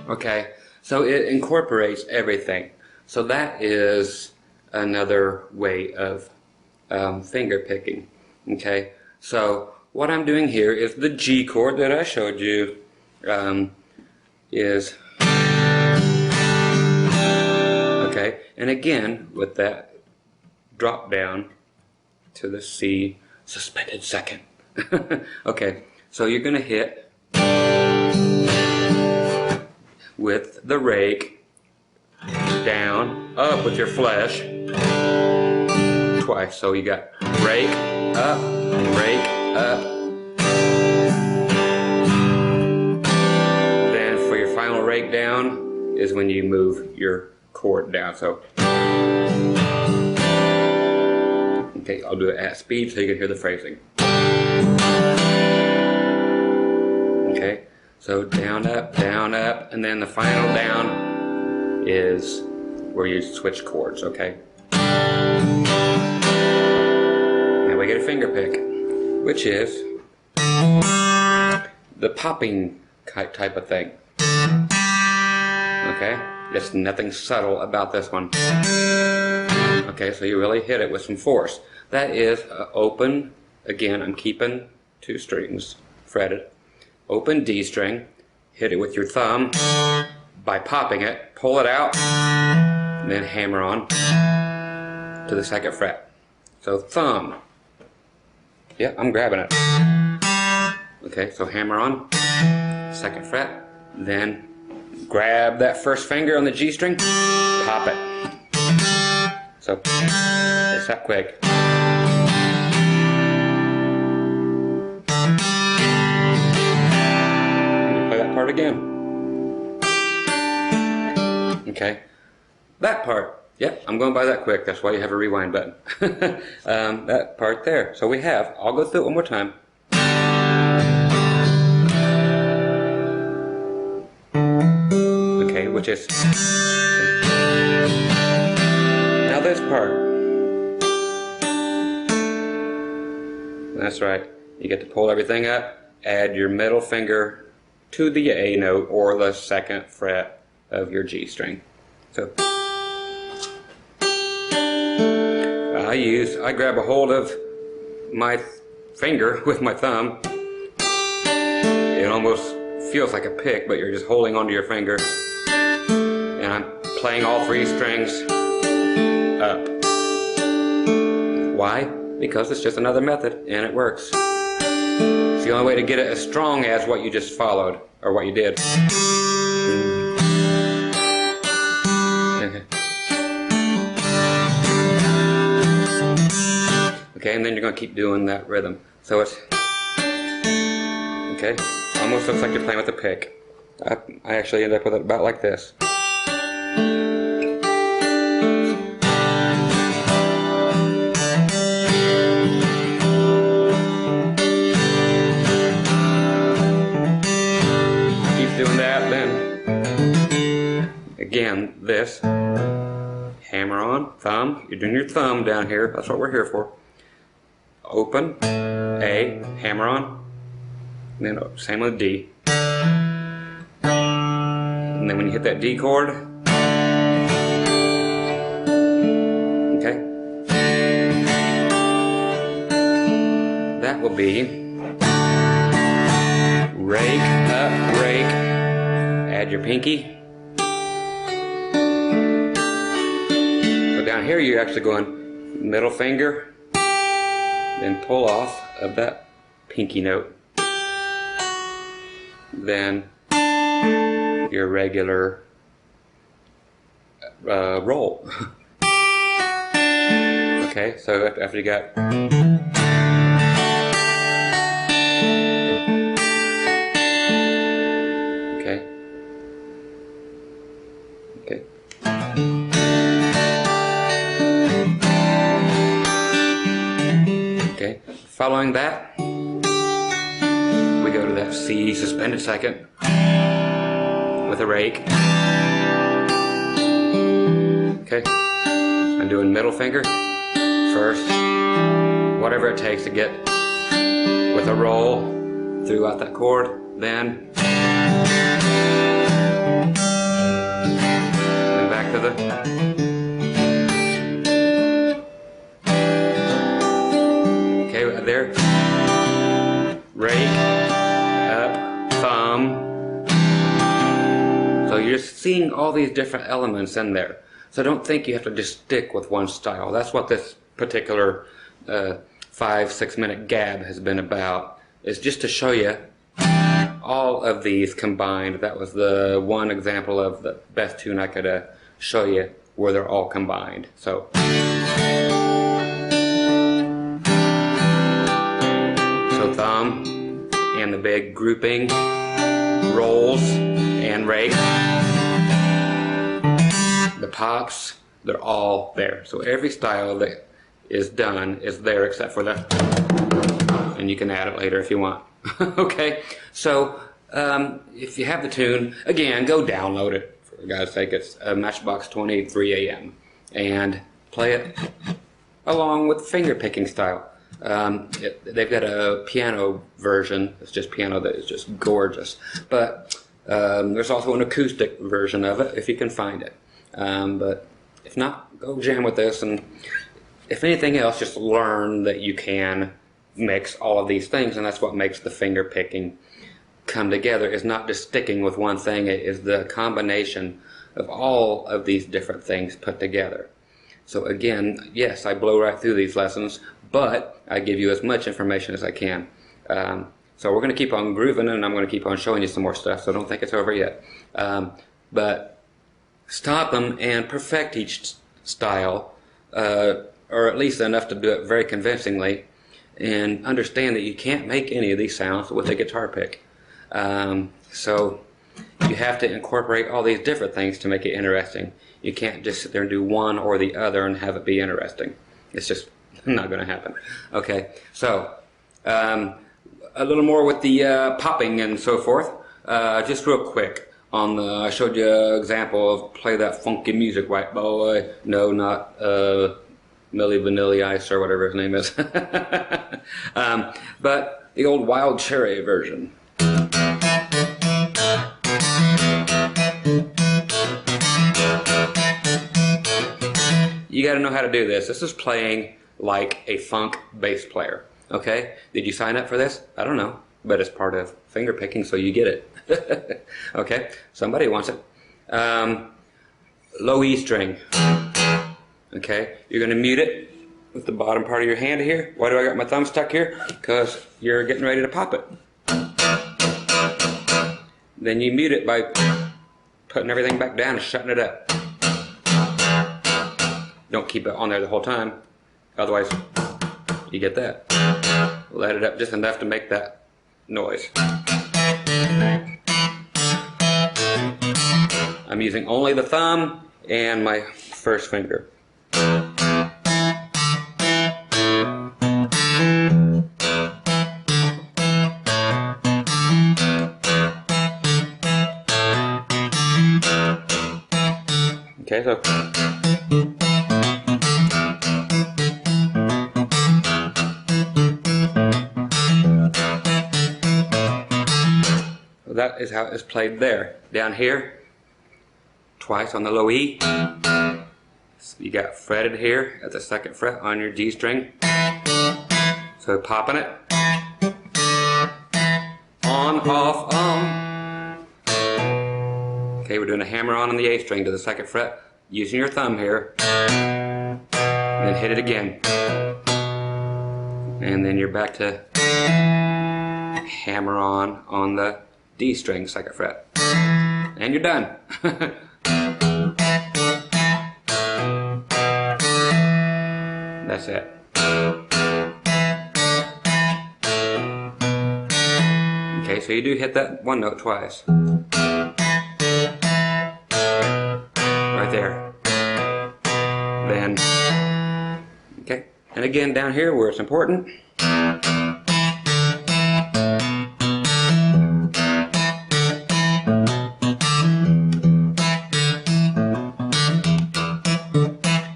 Okay, so it incorporates everything. So that is another way of finger picking. Okay, so what I'm doing here is the G chord that I showed you is, okay, and again with that drop down to the C suspended second. Okay, so you're going to hit with the rake, down, up with your flesh, twice. So you got rake, up, rake, up. Then for your final rake down is when you move your chord down. So, okay, I'll do it at speed so you can hear the phrasing. Okay. So down, up, and then the final down is where you switch chords, okay? Now we get a finger pick, which is the popping type of thing. Okay? There's nothing subtle about this one. Okay, so you really hit it with some force. That is open, again, I'm keeping 2 strings fretted. Open D string, hit it with your thumb by popping it, pull it out, and then hammer on to the 2nd fret. So thumb. Yep, I'm grabbing it. Okay, so hammer on, 2nd fret, then grab that 1st finger on the G string, pop it. So it's that quick. Play that part again. Okay, that part. Yep, I'm going by that quick. That's why you have a rewind button. That part there. So we have, I'll go through it one more time. Okay, which is, now this part. That's right. You get to pull everything up, add your middle finger to the A note or the 2nd fret of your G string. So I grab a hold of my finger with my thumb. It almost feels like a pick, but you're just holding onto your finger. And I'm playing all 3 strings up. Why? Because it's just another method, and it works. It's the only way to get it as strong as what you just followed, or what you did. Okay, and then you're going to keep doing that rhythm. So it's, okay, almost looks like you're playing with a pick. I actually end up with it about like this. Keep doing that, then again, this. Hammer on, thumb. You're doing your thumb down here. That's what we're here for. Open, A, hammer on, and then same with D. And then when you hit that D chord, okay, that will be rake, up, rake, add your pinky. So down here you're actually going middle finger, then pull off of that pinky note, then your regular roll. Okay, so after you got okay, okay. Okay, following that, we go to that C suspended 2nd with a rake. Okay, I'm doing middle finger first, whatever it takes to get with a roll throughout that chord, then back to the there, rake, up, thumb. So you're seeing all these different elements in there. So don't think you have to just stick with one style. That's what this particular 5-6 minute gab has been about. It's just to show you all of these combined. That was the one example of the best tune I could show you where they're all combined. So. Thumb and the big grouping, rolls and rake, the pops, they're all there. So every style that is done is there except for the, and you can add it later if you want. Okay, so if you have the tune, again, go download it. For God's sake, it's Matchbox 20 3AM, and play it along with finger picking style. They've got a piano version. It's just piano that is just gorgeous. But there's also an acoustic version of it if you can find it. But if not, go jam with this. And if anything else, just learn that you can mix all of these things. And that's what makes the finger picking come together. It's not just sticking with one thing. It is the combination of all of these different things put together. So again, yes, I blow right through these lessons, but I give you as much information as I can. So we're going to keep on grooving, and I'm going to keep on showing you some more stuff, so don't think it's over yet. But stop them and perfect each style, or at least enough to do it very convincingly, and understand that you can't make any of these sounds with a guitar pick. So you have to incorporate all these different things to make it interesting. You can't just sit there and do one or the other and have it be interesting. It's just not going to happen. Okay, so a little more with the popping and so forth. Just real quick, I showed you an example of Play That Funky Music, White Boy. No, not Milli Vanilli Ice or whatever his name is. But the old Wild Cherry version. You got to know how to do this. This is playing like a funk bass player. Okay? Did you sign up for this? I don't know. But it's part of finger picking, so you get it. Okay? Somebody wants it. Low E string. Okay? You're going to mute it with the bottom part of your hand here. Why do I got my thumb stuck here? Because you're getting ready to pop it. Then you mute it by putting everything back down and shutting it up. Don't keep it on there the whole time, otherwise you get that. Let it up just enough to make that noise. I'm using only the thumb and my first finger. Okay, so that is how it's played there. Down here, twice on the low E. So you got fretted here at the second fret on your G string. So popping it. On, off, on. Okay, we're doing a hammer on the A string to the second fret, using your thumb here. Then hit it again. And then you're back to hammer on the D string, second fret. And you're done. That's it. Okay, so you do hit that one note twice. Right there. Then, okay. And again down here where it's important.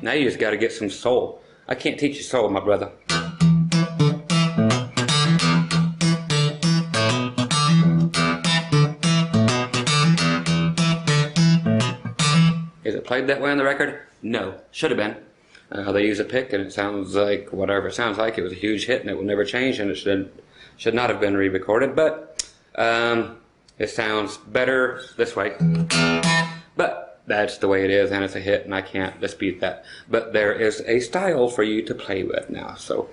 Now you just got to get some soul. I can't teach you soul, my brother. Is it played that way on the record? No. Should have been. They use a pick and it sounds like whatever it sounds like. It was a huge hit and it will never change, and it should not have been re-recorded, but it sounds better this way. But that's the way it is, and it's a hit, and I can't dispute that. But there is a style for you to play with now, so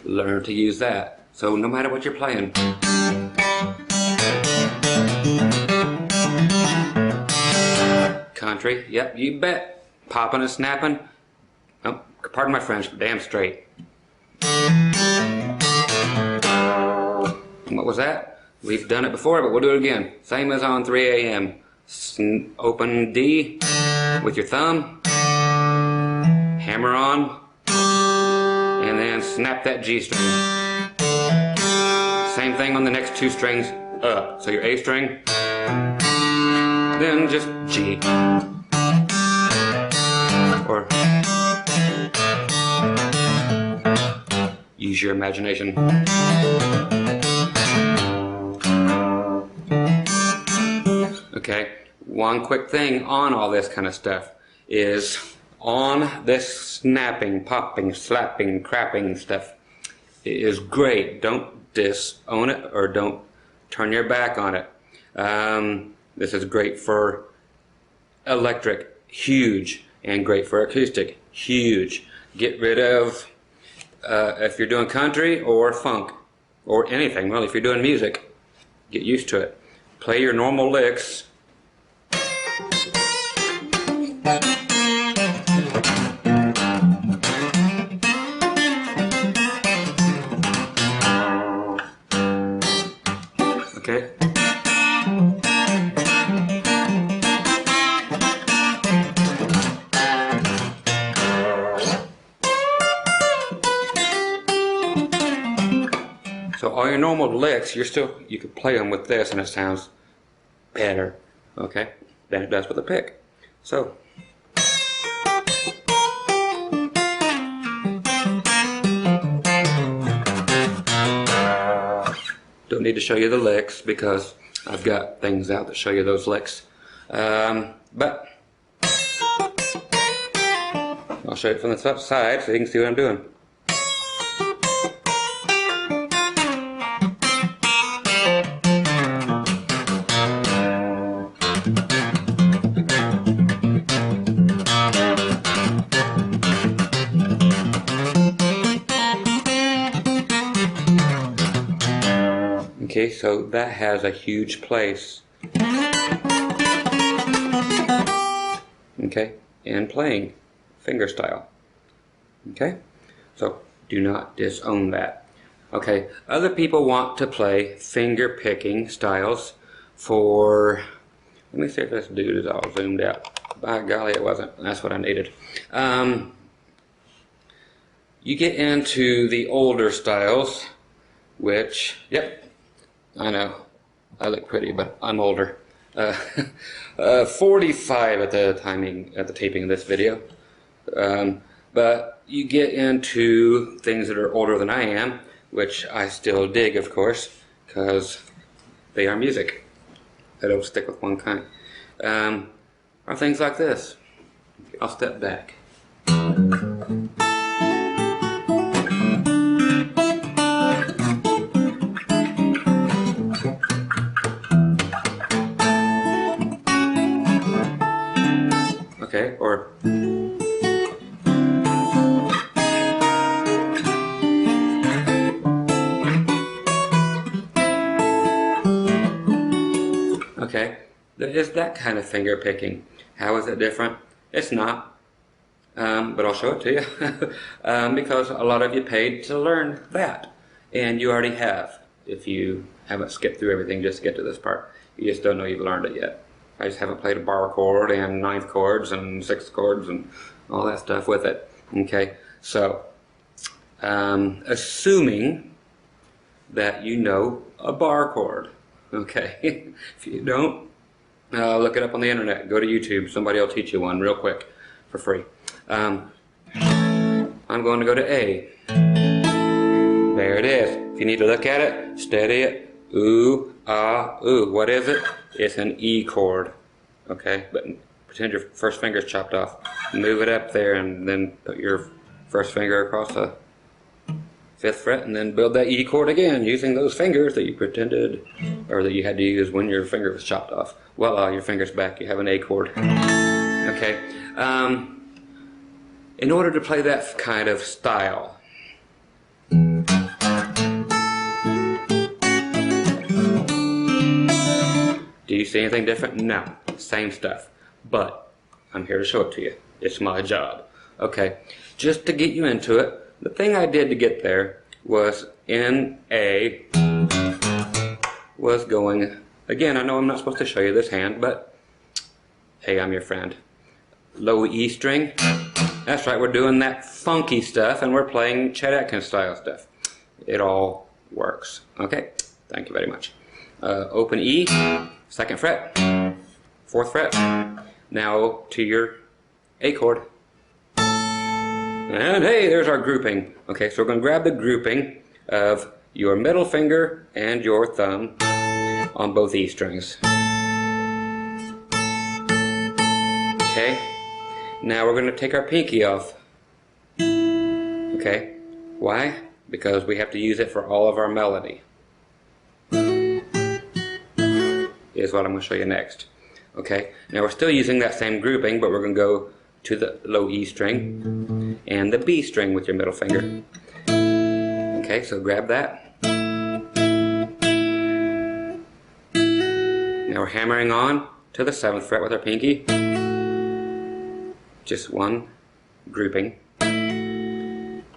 learn to use that. So no matter what you're playing. Country, yep, you bet. Popping and snapping. Oh, pardon my French, but damn straight. What was that? We've done it before, but we'll do it again. Same as on 3 a.m. Open D with your thumb, hammer on, and then snap that G string. Same thing on the next two strings up. So your A string, then just G. Or use your imagination. Okay, one quick thing on all this kind of stuff is on this snapping, popping, slapping, crapping stuff. It is great. Don't disown it or don't turn your back on it. This is great for electric, huge, and great for acoustic, Huge. Get rid of, if you're doing country or funk, or anything, well, if you're doing music, get used to it. Play your normal licks. Okay. So all your normal licks, you could play them with this and it sounds better, okay, than it does with a pick. So. Don't need to show you the licks because I've got things out that show you those licks. But I'll show it from the side so you can see what I'm doing. Okay, so that has a huge place. Okay, and playing finger style. Okay, so do not disown that. Okay, other people want to play finger picking styles for, let me see if this dude is all zoomed out. By golly, it wasn't. That's what I needed. You get into the older styles, which, yep, I know, I look pretty, but I'm older. 45 at the taping of this video. But you get into things that are older than I am, which I still dig, of course, because they are music. I don't stick with one kind. Are things like this. I'll step back. Okay, or okay, there is that kind of finger picking. How is it different? It's not, but I'll show it to you because a lot of you paid to learn that, and you already have. If you haven't skipped through everything just to get to this part, you just don't know you've learned it yet. I just haven't played a bar chord and ninth chords and sixth chords and all that stuff with it. Okay, so assuming that you know a bar chord. Okay, if you don't, look it up on the internet. Go to YouTube. Somebody will teach you one real quick for free. I'm going to go to A. There it is. If you need to look at it, steady it. Ooh, ah, ooh. What is it? It's an E chord. Okay, but pretend your first finger's chopped off. Move it up there and then put your first finger across the 5th fret and then build that E chord again using those fingers that you pretended or that you had to use when your finger was chopped off. Voila, your finger's back. You have an A chord. Okay. In order to play that kind of style, do you see anything different? No. Same stuff. But I'm here to show it to you. It's my job. Okay. Just to get you into it, the thing I did to get there was in A was going, again, I know I'm not supposed to show you this hand, but hey, I'm your friend. Low E string. That's right, we're doing that funky stuff and we're playing Chet Atkins style stuff. It all works. Okay, thank you very much. Open E, 2nd fret, 4th fret. Now to your A chord. And hey, there's our grouping. Okay, so we're going to grab the grouping of your middle finger and your thumb on both E strings. Okay, now we're going to take our pinky off. Okay, why? Because we have to use it for all of our melody. Is what I'm going to show you next. Okay, now we're still using that same grouping, but we're going to go to the low E string and the B string with your middle finger. Okay, so grab that. Now we're hammering on to the 7th fret with our pinky. Just one grouping.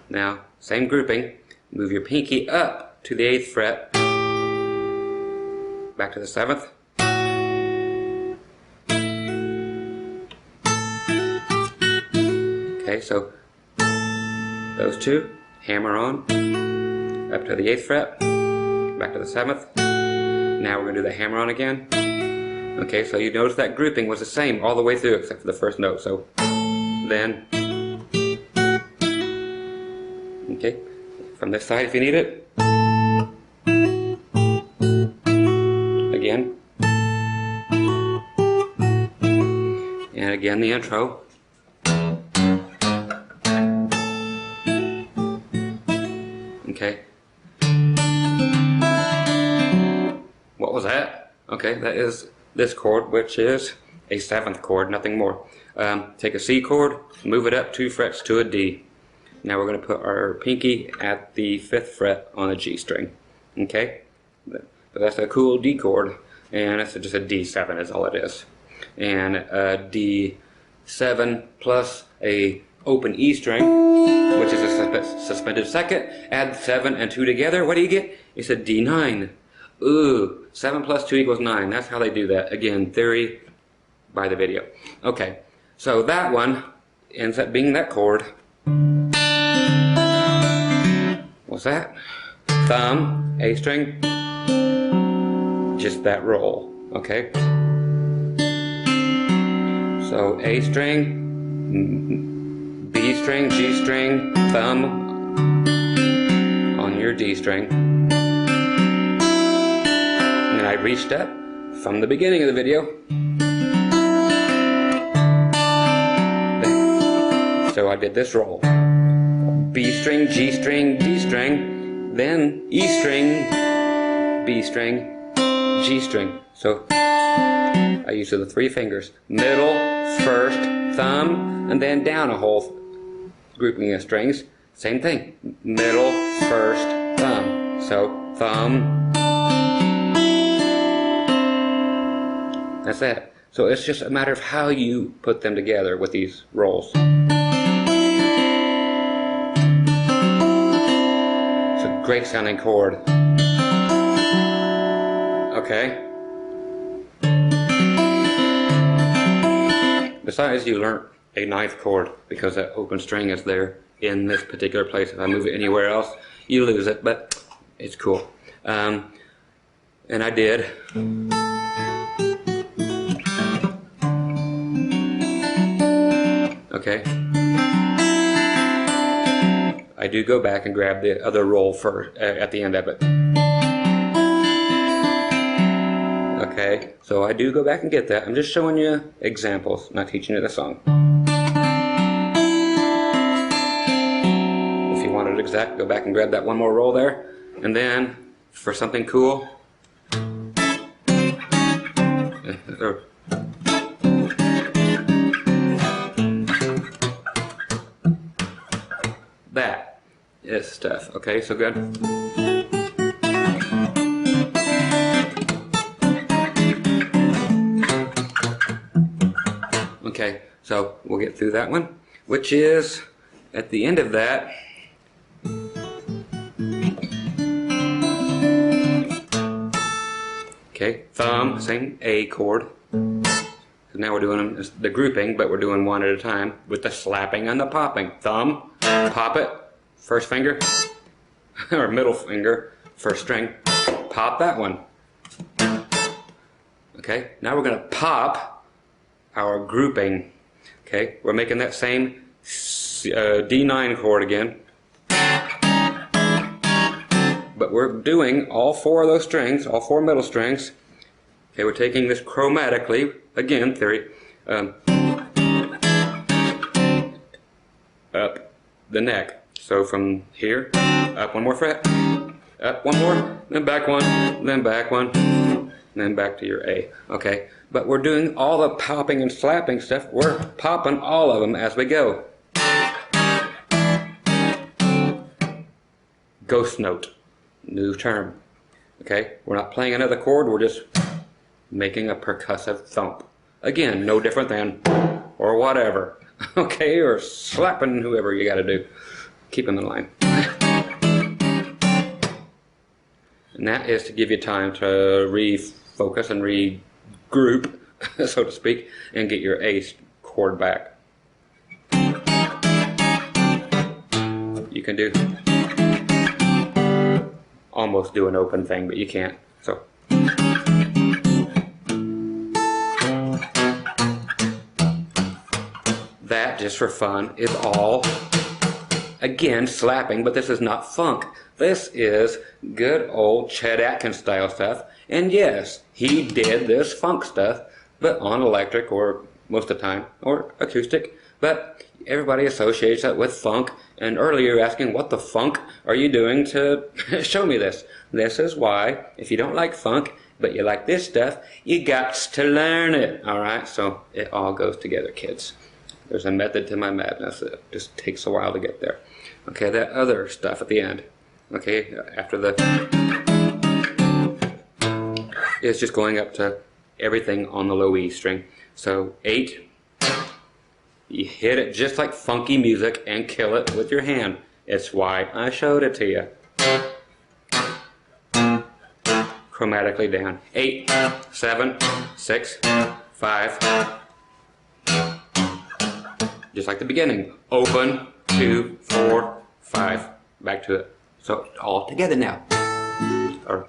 Now, same grouping, move your pinky up to the 8th fret, back to the 7th. Okay, so those two, hammer on, up to the 8th fret, back to the 7th. Now we're going to do the hammer on again. Okay, so you notice that grouping was the same all the way through except for the first note. So then, okay, from this side if you need it. Again. And again the intro. Okay. What was that? Okay, that is this chord, which is a 7th chord, nothing more. Take a C chord, move it up 2 frets to a D. Now we're going to put our pinky at the 5th fret on a G string. Okay? But that's a cool D chord, and it's just a D7 is all it is. And a D7 plus a open E string, which is a suspended 2nd, add 7 and 2 together, what do you get? It's a D9. Ooh, 7 plus 2 equals 9. That's how they do that. Again, theory by the video. Okay, so that one ends up being that chord. What's that? Thumb, A string, just that roll. Okay? So A string, B string, G string, thumb on your D string. And I reached up from the beginning of the video. So I did this roll. B string, G string, D string, then E string, B string, G string. So I used the 3 fingers. Middle, 1st, thumb, and then down a whole grouping of strings. Same thing. Middle, 1st, thumb. So thumb. That's it. So it's just a matter of how you put them together with these rolls. It's a great sounding chord. Okay. Besides, you learned a 9th chord because that open string is there in this particular place. If I move it anywhere else, you lose it, but it's cool. And I did. Okay. I do go back and grab the other roll for at the end of it. Okay, so I do go back and get that. I'm just showing you examples, not teaching you the song. If you want it exact, go back and grab that one more roll there. And then, for something cool, that is stuff. Okay, so good. Okay, so we'll get through that one, which is at the end of that. Okay, thumb, same A chord. So now we're doing the grouping, but we're doing one at a time with the slapping and the popping. Thumb, pop it, first finger, or middle finger, first string, pop that one. Okay, now we're going to pop our grouping. Okay, we're making that same D9 chord again. But we're doing all 4 of those strings, all 4 middle strings. Okay, we're taking this chromatically, again, theory, up the neck. So from here, up 1 more fret, up 1 more, then back 1, then back 1, and then back to your A. Okay, but we're doing all the popping and slapping stuff. We're popping all of them as we go. Ghost note, new term. Okay, we're not playing another chord, we're just making a percussive thump. Again, no different than, or whatever. Okay, or slapping whoever you gotta do. Keep them in line. And that is to give you time to refocus and regroup, so to speak, and get your A chord back. You can almost do an open thing, but you can't. So. That, just for fun, is all, again, slapping, but this is not funk. This is good old Chet Atkins style stuff. And yes, he did this funk stuff, but on electric, or most of the time, or acoustic. But everybody associates that with funk. And earlier you were asking, what the funk are you doing to show me this? This is why, if you don't like funk, but you like this stuff, you got to learn it. Alright, so it all goes together, kids. There's a method to my madness. It just takes a while to get there. Okay, that other stuff at the end. Okay, after the is just going up to everything on the low E string. So 8, you hit it just like funky music and kill it with your hand. It's why I showed it to you. Chromatically down. 8, 7, 6, 5. Just like the beginning. Open, 2, 4, 5. Back to it. So all together now. Or,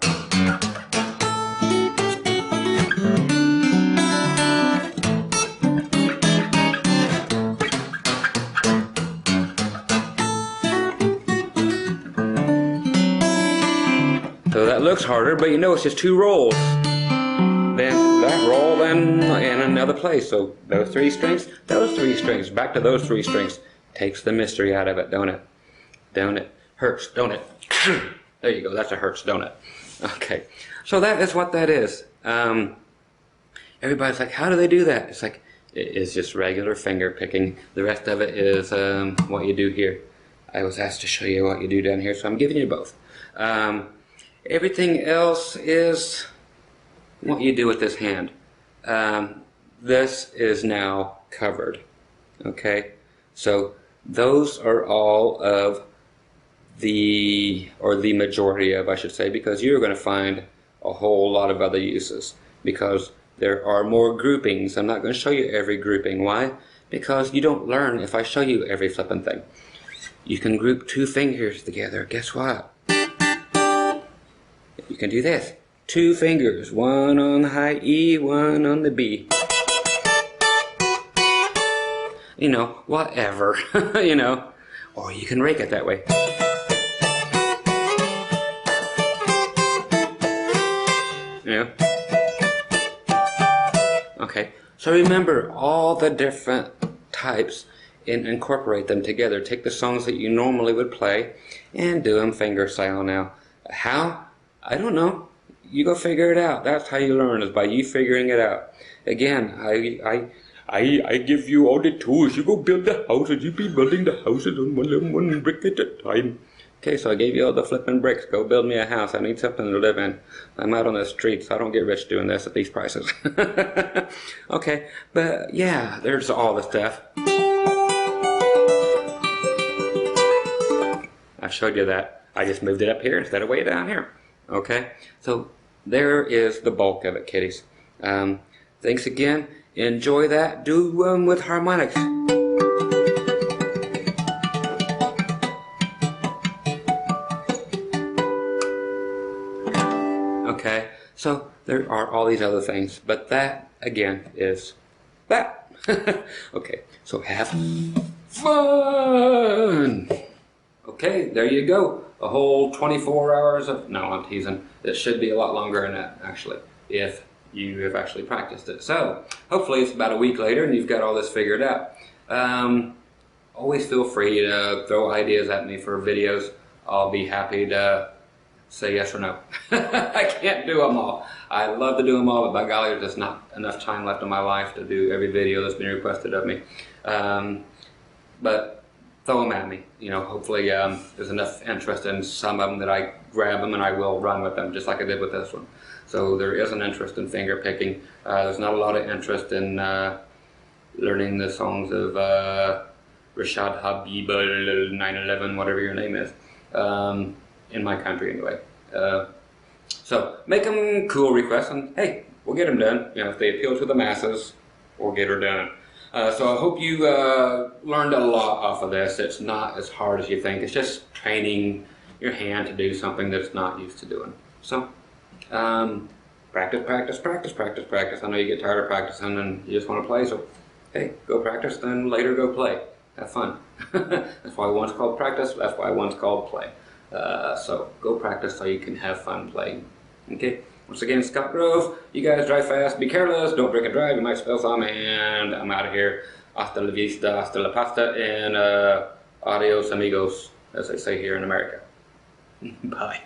so that looks harder, but you know it's just 2 rolls. Then that roll, then in another place. So those 3 strings, back to those 3 strings. Takes the mystery out of it, don't it? Don't it? Hurts, don't it? There you go, that's a hurts, don't it? Okay, so that is what that is. Everybody's like, how do they do that? It's like, it is just regular finger picking. The rest of it is what you do here. I was asked to show you what you do down here, so I'm giving you both. Everything else is what you do with this hand. This is now covered. Okay, so those are all of the majority of, I should say, because you're going to find a whole lot of other uses, because there are more groupings. I'm not going to show you every grouping. Why? Because you don't learn if I show you every flipping thing. You can group 2 fingers together. Guess what? You can do this. 2 fingers, one on the high E, one on the B. You know, whatever, you know. Or you can rake it that way. Yeah. Okay, so remember all the different types and incorporate them together. Take the songs that you normally would play and do them finger style now. How? I don't know. You go figure it out. That's how you learn, is by you figuring it out. Again, I give you all the tools. You go build the houses. You be building the houses on one brick at a time. Okay, so I gave you all the flipping bricks. Go build me a house. I need something to live in. I'm out on the streets. I don't get rich doing this at these prices. Okay, but yeah, there's all the stuff. I showed you that. I just moved it up here instead of way down here. Okay, so there is the bulk of it, kiddies. Thanks again. Enjoy that. Do with harmonics. Okay, so there are all these other things, but that, again, is that. Okay, so have fun! Okay, there you go. A whole 24 hours of... No, I'm teasing. It should be a lot longer than that, actually, if you have actually practiced it. So, hopefully it's about a week later and you've got all this figured out. Always feel free to throw ideas at me for videos. I'll be happy to say yes or no. I can't do them all. I love to do them all, but by golly, there's just not enough time left in my life to do every video that's been requested of me. But throw them at me. You know, hopefully there's enough interest in some of them that I grab them and I will run with them, just like I did with this one. So there is an interest in finger picking. There's not a lot of interest in learning the songs of Rashad Habib 911, whatever your name is, in my country anyway. So make them cool requests, and hey, we'll get them done. You know, if they appeal to the masses, we'll get her done. So I hope you learned a lot off of this. It's not as hard as you think. It's just training your hand to do something that it's not used to doing. So practice, practice, practice, practice, practice. I know you get tired of practicing and you just want to play, so hey, go practice, then later go play. Have fun. That's why one's called practice, that's why one's called play. So go practice so you can have fun playing. Okay? Once again, Scott Grove. You guys drive fast, be careless, don't drink and drive, you might spill some, and I'm out of here. Hasta la vista, hasta la pasta, and adios amigos, as they say here in America. Bye.